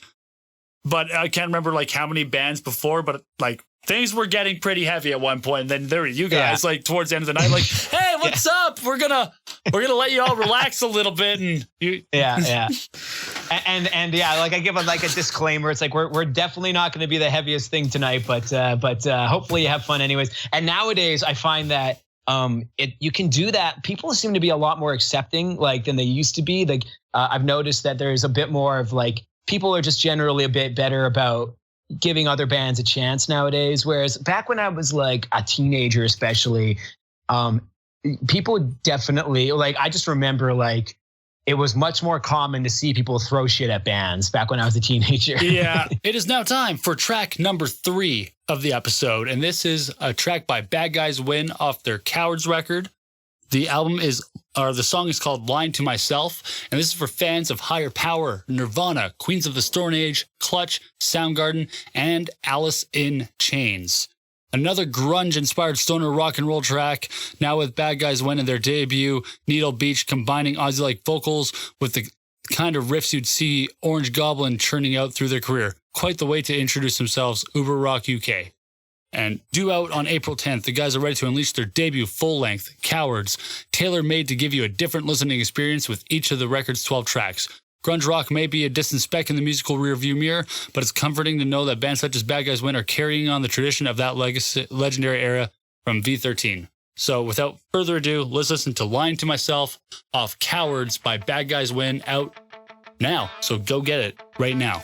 but I can't remember like how many bands before. But like things were getting pretty heavy at one point, and then there were you guys like towards the end of the night, like, hey, what's up? We're gonna let you all relax a little bit, and you. Yeah. And yeah, like I give like a disclaimer. It's like we're definitely not going to be the heaviest thing tonight, but hopefully you have fun anyways. And nowadays I find that you can do that. People seem to be a lot more accepting like than they used to be. Like I've noticed that there's a bit more of like people are just generally a bit better about giving other bands a chance nowadays. Whereas back when I was like a teenager, especially, people definitely like I just remember like. It was much more common to see people throw shit at bands back when I was a teenager. Yeah. It is now time for track number 3 of the episode. And this is a track by Bad Guys Win off their Cowards record. The song is called Lying to Myself, and this is for fans of Higher Power, Nirvana, Queens of the Stone Age, Clutch, Soundgarden, and Alice in Chains. Another grunge-inspired stoner rock and roll track, now with Bad Guys Win in their debut, Needle Beach, combining Ozzy-like vocals with the kind of riffs you'd see Orange Goblin churning out through their career. Quite the way to introduce themselves, Uber Rock UK. And due out on April 10th, the guys are ready to unleash their debut full-length, Cowards, tailor-made to give you a different listening experience with each of the record's 12 tracks. Grunge rock may be a distant speck in the musical rearview mirror, but it's comforting to know that bands such as Bad Guys Win are carrying on the tradition of that legendary era from V13. So without further ado, let's listen to Lying to Myself off Cowards by Bad Guys Win, out now. So go get it right now.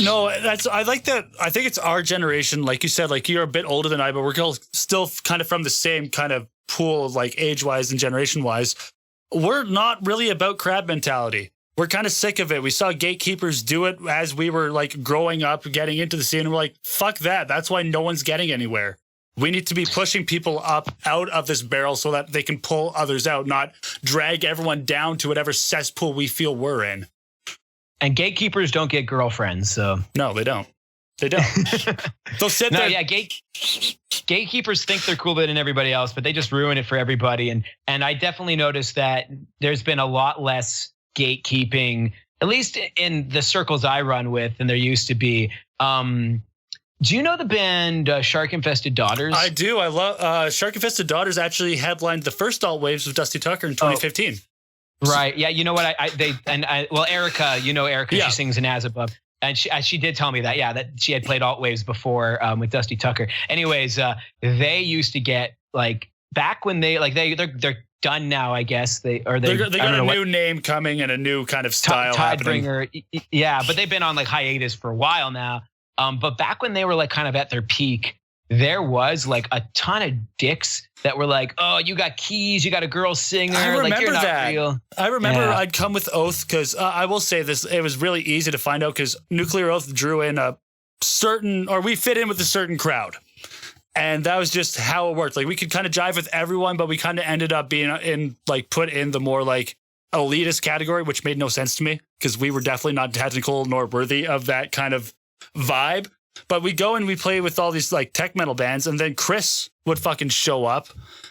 No, I like that. I think it's our generation. Like you said, like you're a bit older than I, but we're still kind of from the same kind of pool, like age wise and generation wise. We're not really about crab mentality. We're kind of sick of it. We saw gatekeepers do it as we were like growing up, getting into the scene. And we're like, fuck that. That's why no one's getting anywhere. We need to be pushing people up out of this barrel so that they can pull others out, not drag everyone down to whatever cesspool we feel we're in. And gatekeepers don't get girlfriends, so. No, they don't. They don't. They'll sit there. Yeah, gatekeepers think they're cooler than everybody else, but they just ruin it for everybody. And I definitely noticed that there's been a lot less gatekeeping, at least in the circles I run with, than there used to be. Do you know the band Shark Infested Daughters? I do. I love Shark Infested Daughters. Actually headlined the first Alt Waves with Dusty Tucker in 2015. Right. Yeah. You know what? Erica. You know Erica. Yeah. She sings in As Above, and she did tell me that. Yeah, that she had played Alt Waves before with Dusty Tucker. Anyways, they used to get like back when they're done now. I guess they got a new name coming and a new kind of style happening. Tidebringer. Yeah, but they've been on like hiatus for a while now. But back when they were like kind of at their peak, there was like a ton of dicks that were like, "Oh, you got keys, you got a girl singer." I remember like, you're not that. Real. I remember I'd come with Oath because I will say this: it was really easy to find out because Nuclear Oath drew in we fit in with a certain crowd, and that was just how it worked. Like we could kind of jive with everyone, but we kind of ended up being put in the more like elitist category, which made no sense to me because we were definitely not technical nor worthy of that kind of vibe. But we go and we play with all these like tech metal bands, and then Chris would fucking show up,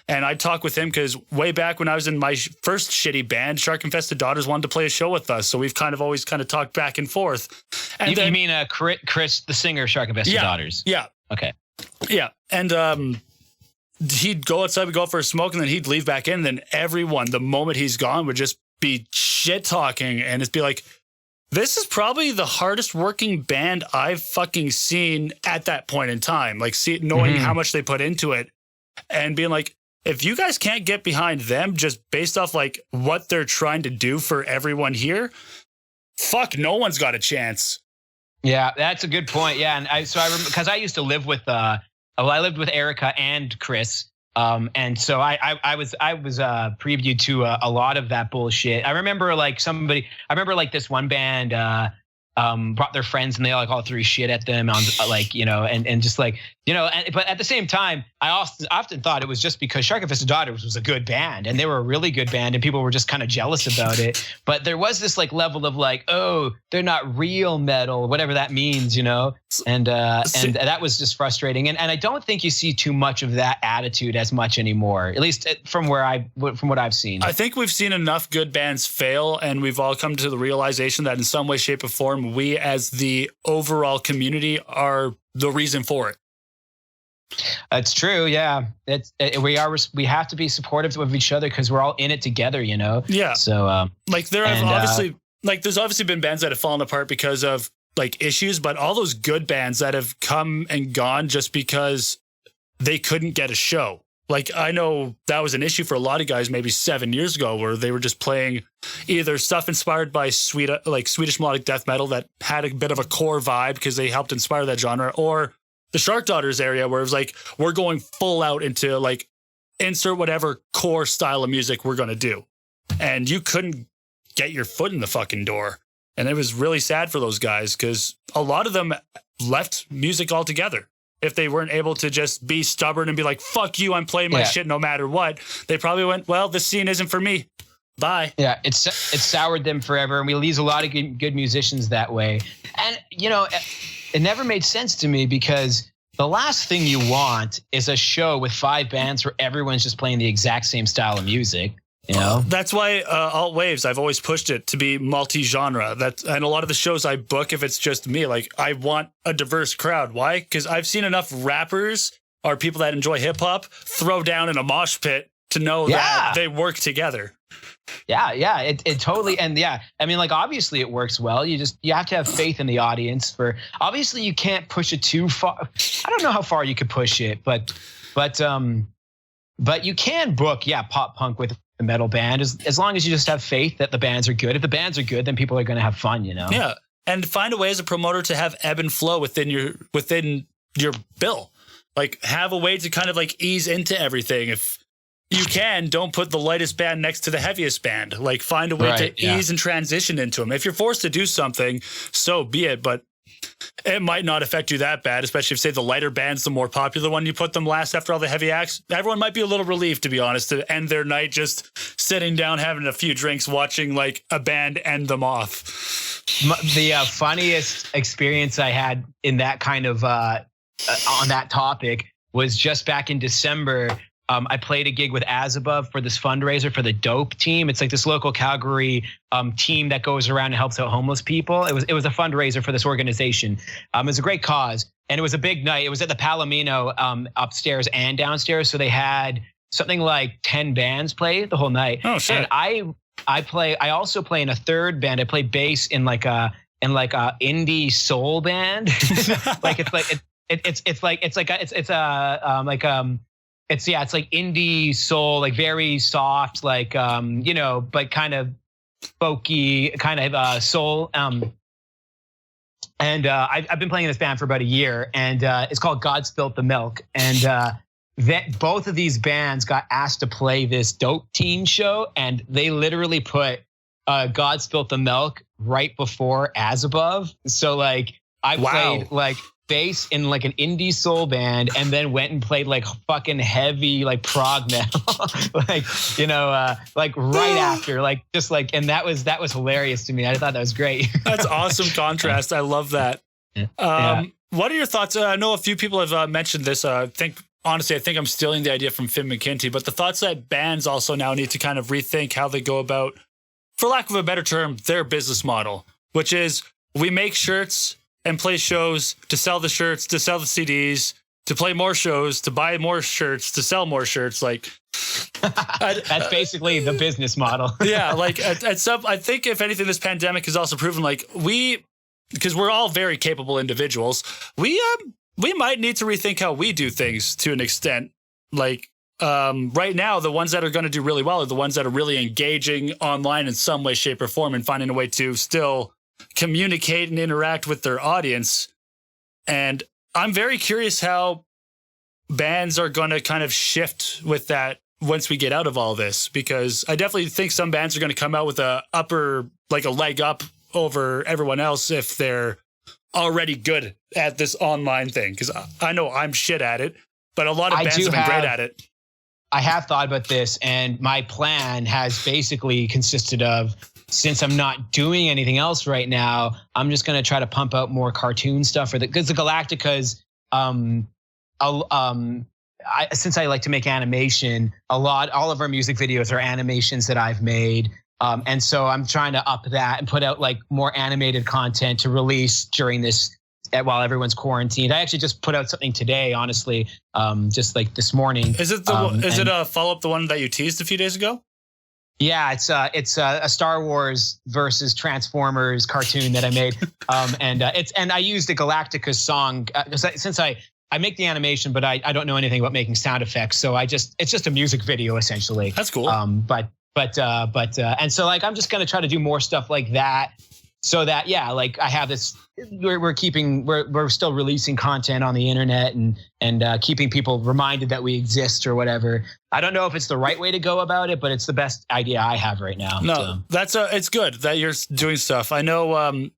and I'd talk with him because way back when I was in my first shitty band, Shark Infested Daughters wanted to play a show with us, so we've kind of always kind of talked back and forth. And you mean Chris, the singer, Shark Infested Daughters? Yeah. Okay. Yeah, and he'd go outside, we'd go out for a smoke, and then he'd leave back in. And then everyone, the moment he's gone, would just be shit talking, and it'd be like, this is probably the hardest working band I've fucking seen at that point in time. Like, knowing how much they put into it and being like, if you guys can't get behind them just based off like what they're trying to do for everyone here, fuck, no one's got a chance. Yeah, that's a good point. Yeah, and I remember because I used to live with I lived with Erica and Chris. And so I was previewed to a lot of that bullshit. I remember like this one band brought their friends and they all threw shit at them on like, and just like, but at the same time, I often thought it was just because Shark Infested Daughters was a good band and they were a really good band and people were just kind of jealous about it. But there was this like level of like, oh, they're not real metal, whatever that means, and that was just frustrating. And I don't think you see too much of that attitude as much anymore, at least from what I've seen. I think we've seen enough good bands fail and we've all come to the realization that in some way, shape or form, we as the overall community are the reason for it. That's true. Yeah, we have to be supportive of each other because we're all in it together. Yeah. So there's obviously been bands that have fallen apart because of like issues, but all those good bands that have come and gone just because they couldn't get a show. Like I know that was an issue for a lot of guys maybe 7 years ago where they were just playing either stuff inspired by Swedish melodic death metal that had a bit of a core vibe because they helped inspire that genre, or the Shark Daughters area where it was like, we're going full out into like insert whatever core style of music we're going to do. And you couldn't get your foot in the fucking door. And it was really sad for those guys because a lot of them left music altogether. If they weren't able to just be stubborn and be like, fuck you, I'm playing my shit no matter what, they probably went, well, this scene isn't for me. Bye. Yeah, it soured them forever. And we lose a lot of good musicians that way. And, it never made sense to me because the last thing you want is a show with 5 bands where everyone's just playing the exact same style of music. That's why Alt Waves, I've always pushed it to be multi-genre. And a lot of the shows I book, if it's just me, like I want a diverse crowd. Why? Because I've seen enough rappers or people that enjoy hip hop throw down in a mosh pit to know that they work together. Yeah, it totally, and I mean, like obviously it works well. You have to have faith in the audience. Obviously you can't push it too far. I don't know how far you could push it, but you can book pop punk with a metal band as long as you just have faith that the bands are good. If the bands are good, then people are going to have fun, Yeah, and find a way as a promoter to have ebb and flow within your bill. Like have a way to kind of like ease into everything. If you can, don't put the lightest band next to the heaviest band. Like find a way to ease and transition into them. If you're forced to do something, so be it. But it might not affect you that bad, especially if, say, the lighter band's the more popular one. You put them last after all the heavy acts. Everyone might be a little relieved, to be honest, to end their night just sitting down, having a few drinks, watching like a band end them off. The funniest experience I had in that kind of on that topic was just back in December. I played a gig with As Above for this fundraiser for the Dope team. It's like this local Calgary team that goes around and helps out homeless people. It was a fundraiser for this organization. It's a great cause. and it was a big night. It was at the Palomino upstairs and downstairs. So they had something like 10 bands play the whole night. Oh shit! And I also play in a third band. I play bass in like a indie soul band. Like it's like indie soul, like very soft, like but kind of folky, kind of soul. And I've been playing in this band for about a year, and it's called God Spilt the Milk. And that both of these bands got asked to play this Dope Teen show, and they literally put God Spilt the Milk right before As Above. So like I played like bass in like an indie soul band, and then went and played like fucking heavy like prog metal, like like right after, like just like, and that was hilarious to me. I thought that was great. That's awesome contrast. I love that. What are your thoughts? I know a few people have mentioned this. I think I'm stealing the idea from Finn McKenty, but the thoughts that bands also now need to kind of rethink how they go about, for lack of a better term, their business model, which is we make shirts and play shows to sell the shirts, to sell the CDs, to play more shows, to buy more shirts, to sell more shirts. Like that's basically the business model. Yeah, like at some, I think if anything, this pandemic has also proven like because we're all very capable individuals, we might need to rethink how we do things to an extent. Like right now, the ones that are going to do really well are the ones that are really engaging online in some way, shape, or form, and finding a way to still communicate and interact with their audience. And I'm very curious how bands are going to kind of shift with that once we get out of all this, because I definitely think some bands are going to come out with a leg up over everyone else if they're already good at this online thing. Because I know I'm shit at it, but a lot of bands have been great at it. I have thought about this, and my plan has basically consisted of, since I'm not doing anything else right now, I'm just going to try to pump out more cartoon stuff because the Galacticas, since I like to make animation, all of our music videos are animations that I've made. And so I'm trying to up that and put out like more animated content to release during this, while everyone's quarantined. I actually just put out something today, honestly, just like this morning. Is it it a follow-up, the one that you teased a few days ago? Yeah, it's a Star Wars versus Transformers cartoon that I made, and I used a Galacticas song since I make the animation, but I don't know anything about making sound effects, so it's just a music video essentially. That's cool. And so like I'm just gonna try to do more stuff like that, so that like I have this. We're still releasing content on the internet and keeping people reminded that we exist or whatever. I don't know if it's the right way to go about it, but it's the best idea I have right now. No, so. It's good that you're doing stuff. I know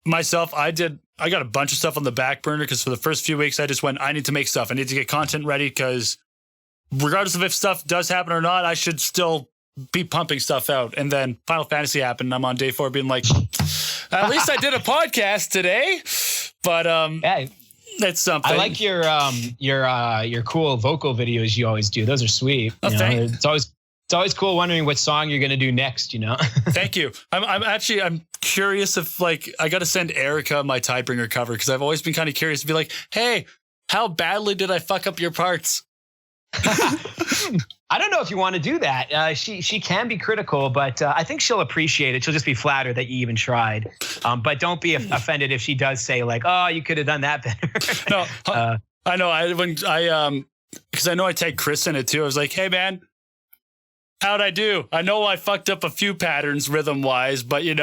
myself, I got a bunch of stuff on the back burner because for the first few weeks I just went, I need to make stuff. I need to get content ready because regardless of if stuff does happen or not, I should still be pumping stuff out. And then Final Fantasy happened and I'm on day 4 being like, at least I did a podcast today. But it's something. I like your cool vocal videos you always do. Those are sweet. Oh, it's always cool wondering what song you're gonna do next. Thank you. I'm curious if like I got to send Erica my Tidebringer cover because I've always been kind of curious to be like, hey, how badly did I fuck up your parts? I don't know if you want to do that. She can be critical, but I think she'll appreciate it. She'll just be flattered that you even tried. But don't be offended if she does say like, "Oh, you could have done that better." No, I know. Because I know I tagged Chris in it too. I was like, "Hey, man, how'd I do? I know I fucked up a few patterns rhythm wise, but you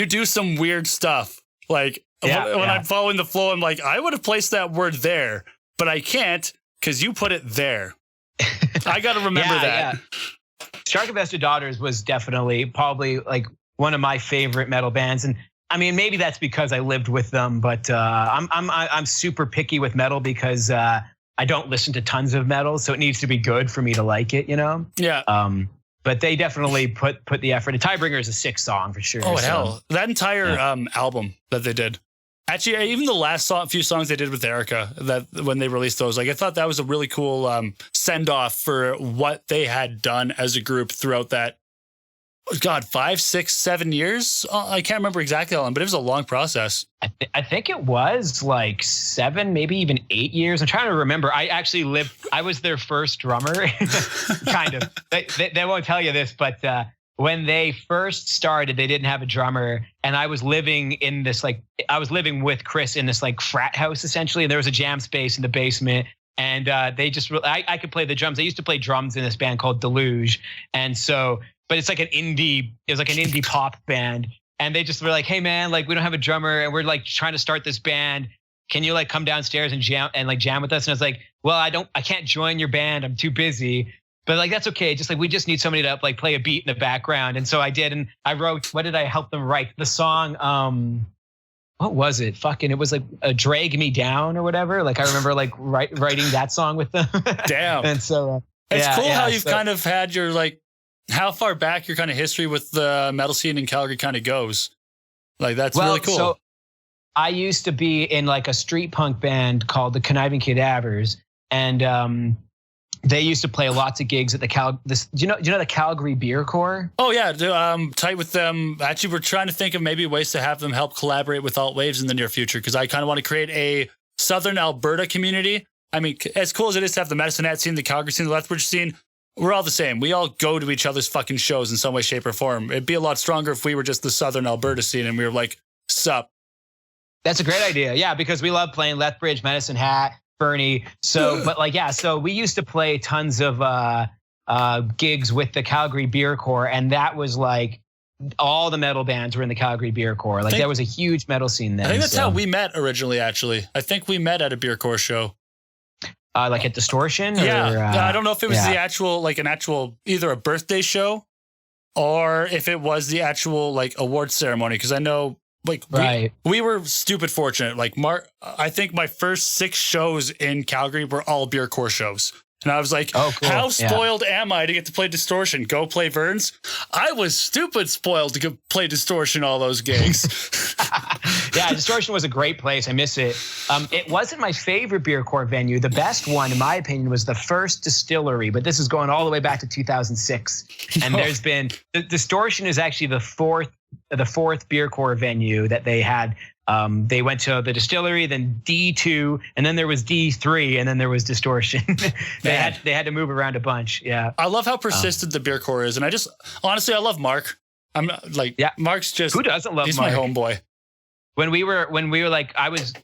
do some weird stuff. Like when I'm following the flow, I'm like, I would have placed that word there, but I can't because you put it there." I got to remember that. Yeah. Shark Invested Daughters was probably like one of my favorite metal bands, and I mean maybe that's because I lived with them, but I'm super picky with metal because I don't listen to tons of metal, so it needs to be good for me to like it, Yeah. But they definitely put the effort. And Tidebringer is a sick song for sure. Oh hell, that entire album that they did. Actually, even the last few songs they did with Erica, that when they released those, like I thought that was a really cool send off for what they had done as a group throughout that God, 5, 6, 7 years. I can't remember exactly how long, but it was a long process. I think it was like 7, maybe even 8 years. I'm trying to remember. I was their first drummer, kind of. They won't tell you this, but when they first started, they didn't have a drummer, and I was living with Chris in this like frat house essentially, and there was a jam space in the basement. And I could play the drums. I used to play drums in this band called Deluge. And so, but it was like an indie pop band. And they just were like, hey man, like we don't have a drummer and we're like trying to start this band. Can you like come downstairs and jam with us? And I was like, well, I can't join your band. I'm too busy. But like, that's okay. Just like, we just need somebody to like play a beat in the background. And so I did. And I wrote, what did I help them write? The song, what was it? It was like a Drag Me Down or whatever. Like I remember like writing that song with them. Damn. And so it's cool how you've kind of had your like, how far back your kind of history with the metal scene in Calgary kind of goes. Like that's really cool. So I used to be in like a street punk band called the Conniving Cadavers. And they used to play lots of gigs at the do you know the Calgary Beer Corps? Oh yeah, tight with them. Actually, we're trying to think of maybe ways to have them help collaborate with Alt Waves in the near future, because I kind of want to create a Southern Alberta community. I mean, as cool as it is to have the Medicine Hat scene, the Calgary scene, the Lethbridge scene, we're all the same. We all go to each other's fucking shows in some way, shape, or form. It'd be a lot stronger if we were just the Southern Alberta scene and we were like, sup. That's a great idea. Yeah, because we love playing Lethbridge, Medicine Hat, Bernie. So, but like, yeah, so we used to play tons of gigs with the Calgary Beer Corps, and that was like all the metal bands were in the Calgary Beer Corps. Like there was a huge metal scene then. I think that's how we met originally, actually. I think we met at a Beer Corps show. Like at Distortion? Yeah. I don't know if it was the actual, like an actual, either a birthday show or if it was the actual like award ceremony. Cause I know like we were stupid fortunate. Like I think my first 6 shows in Calgary were all Beer Corps shows. And I was like, oh, cool. How spoiled am I to get to play Distortion? Go play Verns? I was stupid spoiled to play Distortion all those gigs. Yeah, Distortion was a great place. I miss it. It wasn't my favorite Beer Corps venue. The best one, in my opinion, was the first Distillery, but this is going all the way back to 2006. And there's been, Distortion is actually the fourth Beer Corps venue that they had. They went to the Distillery, then D2, and then there was D3, and then there was Distortion. they had to move around a bunch. Yeah. I love how persistent the Beer Corps is. And I just, honestly, I love Mark. I'm like, Mark's just, who doesn't love he's Mark? He's my homeboy. When we were like,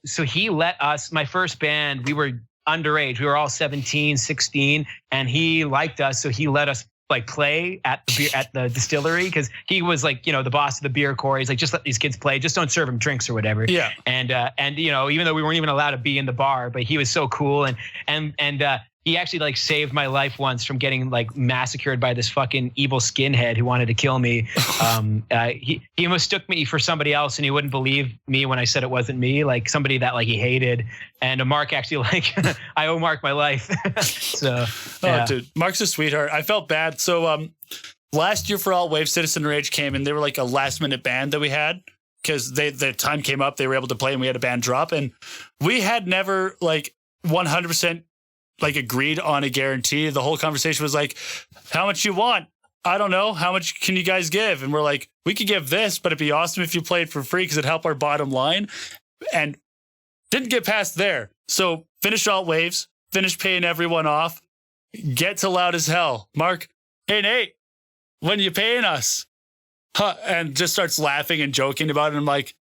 so he let us, my first band, we were underage. We were all 17, 16, and he liked us. So he let us like play at the Distillery, because he was like, you know, the boss of the Beer Corps. He's like, just let these kids play, just don't serve them drinks or whatever. Yeah. And you know, even though we weren't even allowed to be in the bar, but he was so cool, and he actually like saved my life once from getting like massacred by this fucking evil skinhead who wanted to kill me. He mistook me for somebody else, and he wouldn't believe me when I said it wasn't me, like somebody that like he hated. And Mark actually like, I owe Mark my life. So, yeah. Oh, dude, Mark's a sweetheart. I felt bad. So last year for Alt Wave, Citizen Rage came, and they were like a last minute band that we had, because the time came up, they were able to play, and we had a band drop, and we had never like 100% like agreed on a guarantee. The whole conversation was like, how much you want? I don't know. How much can you guys give? And we're like, we could give this, but it'd be awesome if you played for free, because it'd help our bottom line. And didn't get past there. So finished Alt Waves, finished paying everyone off, get to Loud as Hell. Mark, hey Nate, when you paying us? And just starts laughing and joking about it. I'm like,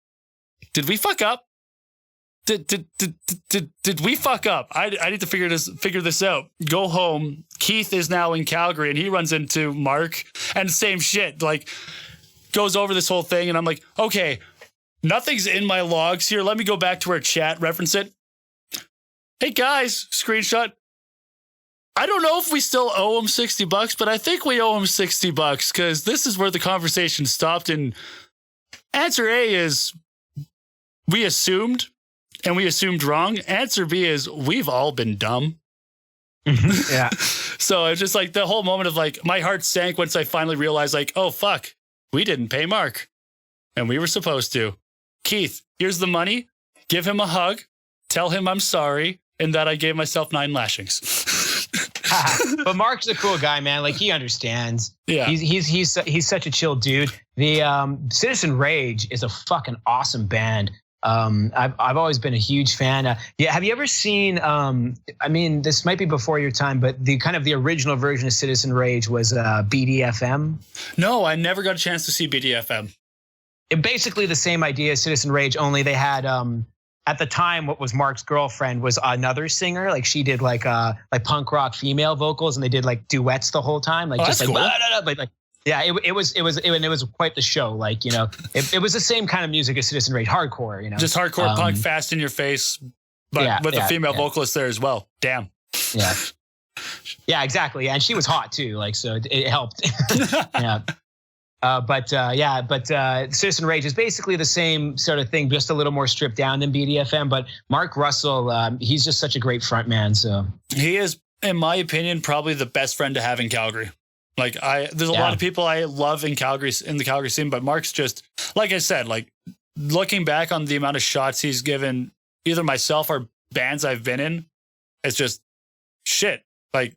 did we fuck up? Did we fuck up? I need to figure this out. Go home. Keith is now in Calgary, and he runs into Mark, and same shit. Like, goes over this whole thing, and I'm like, okay, nothing's in my logs here. Let me go back to our chat, reference it. Hey guys, screenshot. I don't know if we still owe him $60, but I think we owe him $60, because this is where the conversation stopped. And answer A is we assumed. And we assumed wrong. Answer B is we've all been dumb. Yeah. So it's just like the whole moment of like, my heart sank once I finally realized like, oh, fuck, we didn't pay Mark. And we were supposed to. Keith, here's the money. Give him a hug. Tell him I'm sorry, and that I gave myself 9 lashings. But Mark's a cool guy, man. Like he understands. Yeah. He's such a chill dude. The Citizen Rage is a fucking awesome band. I've always been a huge fan. Yeah, have you ever seen? I mean, this might be before your time, but the original version of Citizen Rage was BDFM. No, I never got a chance to see BDFM. It basically the same idea as Citizen Rage, only they had at the time what was Mark's girlfriend was another singer. Like she did like punk rock female vocals, and they did like duets the whole time, like just like cool. blah, blah, blah, like. Yeah, it was quite the show. Like, you know, it was the same kind of music as Citizen Rage, hardcore, you know. Just hardcore punk, fast in your face, but with a female vocalist there as well. Damn. Yeah. Yeah, exactly. And she was hot too. Like, so it helped. Yeah. But Citizen Rage is basically the same sort of thing, just a little more stripped down than BDFM. But Mark Russell, he's just such a great front man. So he is, in my opinion, probably the best friend to have in Calgary. Like there's a lot of people I love in the Calgary scene, but Mark's just, like I said, like looking back on the amount of shots he's given either myself or bands I've been in, it's just shit. Like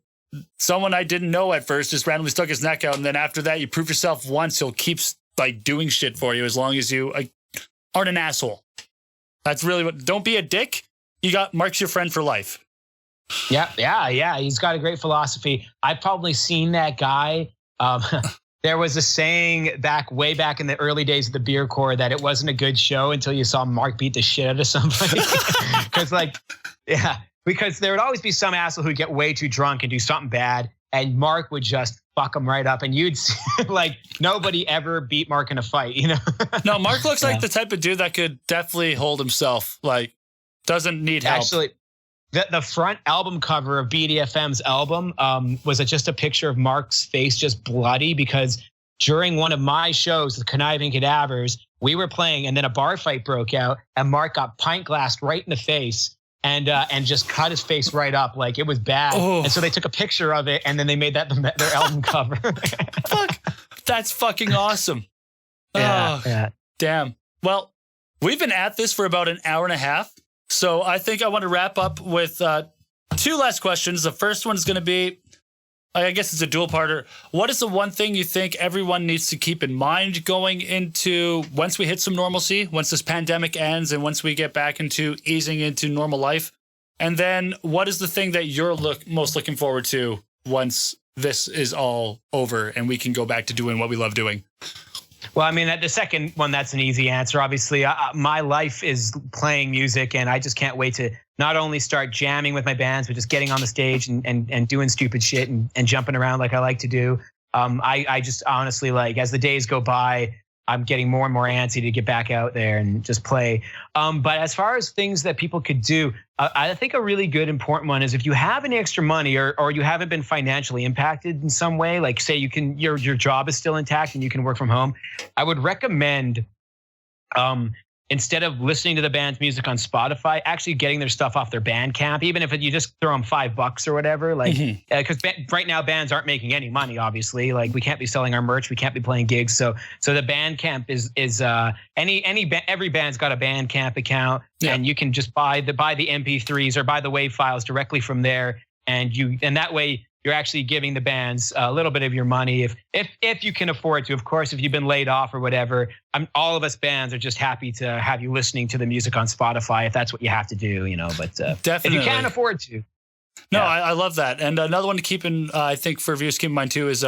someone I didn't know at first just randomly stuck his neck out. And then after that, you prove yourself once, he'll keep like doing shit for you as long as you aren't an asshole. That's really what, don't be a dick. Mark's your friend for life. Yeah. He's got a great philosophy. I've probably seen that guy. There was a saying way back in the early days of the beer core that it wasn't a good show until you saw Mark beat the shit out of somebody. Because there would always be some asshole who'd get way too drunk and do something bad, and Mark would just fuck him right up, and you'd see, like nobody ever beat Mark in a fight, you know? No, Mark looks like the type of dude that could definitely hold himself. Like doesn't need help. Actually, the front album cover of BDFM's album was just a picture of Mark's face just bloody because during one of my shows, the Conniving Cadavers, we were playing and then a bar fight broke out and Mark got pint glassed right in the face and just cut his face right up. Like it was bad. Oh. And so they took a picture of it and then they made that their album cover. Fuck. That's fucking awesome. Yeah. Damn. Well, we've been at this for about an hour and a half. So I think I want to wrap up with two last questions. The first one is going to be, I guess it's a dual-parter. What is the one thing you think everyone needs to keep in mind going into once we hit some normalcy, once this pandemic ends, and once we get back into easing into normal life? And then what is the thing that you're most looking forward to once this is all over and we can go back to doing what we love doing? Well, I mean, the second one, that's an easy answer. Obviously, my life is playing music, and I just can't wait to not only start jamming with my bands, but just getting on the stage and doing stupid shit and jumping around like I like to do. I just honestly, like, as the days go by, I'm getting more and more antsy to get back out there and just play. But as far as things that people could do, I think a really good important one is if you have any extra money or you haven't been financially impacted in some way, like say your job is still intact and you can work from home, I would recommend instead of listening to the band's music on Spotify, actually getting their stuff off their Bandcamp, even if you just throw them $5 or whatever, like, because right now bands aren't making any money, obviously. Like we can't be selling our merch, we can't be playing gigs. So the Bandcamp is every band's got a Bandcamp account, and you can just buy the MP3s or buy the WAV files directly from there, and that way you're actually giving the bands a little bit of your money if you can afford to. Of course, if you've been laid off or whatever, all of us bands are just happy to have you listening to the music on Spotify if that's what you have to do, you know. But definitely, if you can't afford to. No, I love that. And another one to keep in, I think for viewers to keep in mind too, is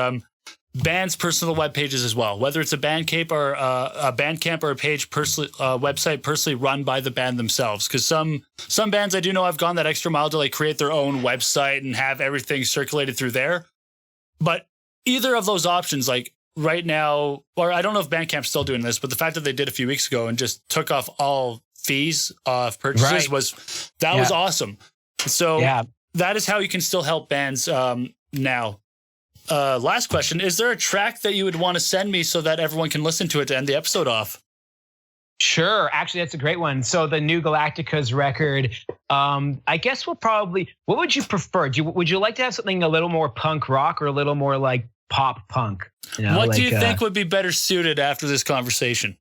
bands' personal web pages as well. Whether it's a Bandcamp or a page website personally run by the band themselves. Because some bands I do know have gone that extra mile to like create their own website and have everything circulated through there. But either of those options, like right now, or I don't know if Bandcamp's still doing this, but the fact that they did a few weeks ago and just took off all fees of purchases was awesome. So that is how you can still help bands now. Last question. Is there a track that you would want to send me so that everyone can listen to it to end the episode off? Sure. Actually, that's a great one. So the new Galacticas record, I guess what would you prefer? Would you like to have something a little more punk rock or a little more like pop punk? You know, what do you think would be better suited after this conversation?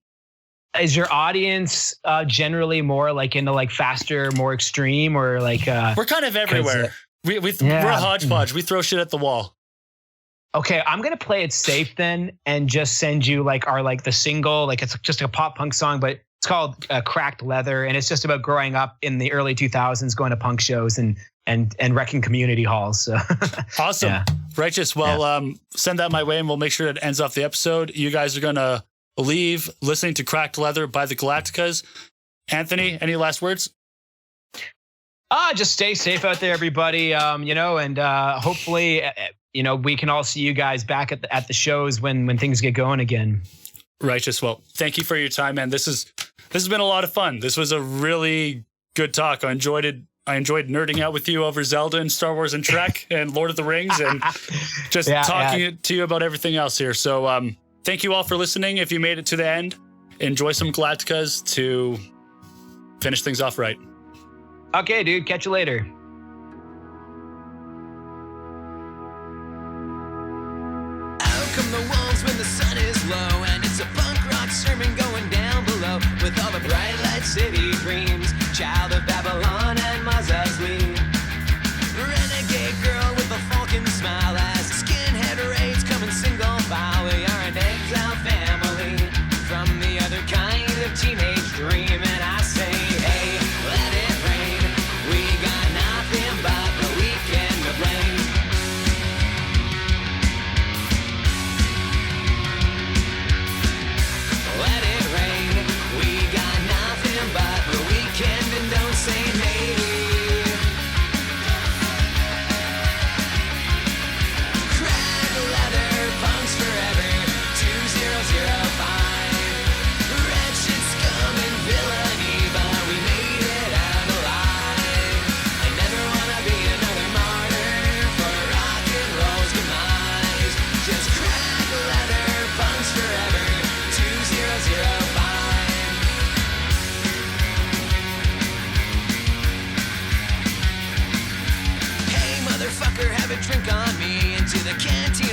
Is your audience generally more like into like faster, more extreme, or like... We're kind of everywhere. We're a hodgepodge. We throw shit at the wall. Okay, I'm gonna play it safe then, and just send you like the single, like it's just a pop punk song, but it's called "Cracked Leather," and it's just about growing up in the early 2000s, going to punk shows and wrecking community halls. So. Awesome, yeah. Righteous. Well, send that my way, and we'll make sure it ends off the episode. You guys are gonna leave listening to "Cracked Leather" by the Galacticas. Anthony, any last words? Just stay safe out there, everybody. And hopefully, we can all see you guys back at the shows when things get going again. Righteous. Well, thank you for your time, man. This has been a lot of fun. This was a really good talk. I enjoyed it. I enjoyed nerding out with you over Zelda and Star Wars and Trek and Lord of the Rings and just talking to you about everything else here. So thank you all for listening. If you made it to the end, enjoy some Galacticas to finish things off right. Okay, dude. Catch you later. Out come the wolves when the sun is low, and it's a punk rock sermon going down below with all the bright light city dreams. Child of Babylon and Mazazli. Renegade girl with a falcon smile as the skinhead raids coming single file. We are an exile family from the other kind of teenage dream, and I say, hey, let it rain. We got nothing but the weekend to blame. Let it rain. We got nothing but the weekend, and don't say maybe. Crack leather, punks forever. 2005. Wretched scum and villainy, but we made it out alive. I never wanna be another martyr for rock and roll's demise. Just crack leather, punks forever. 2005. Hey, motherfucker, have a drink on me. Into the canteen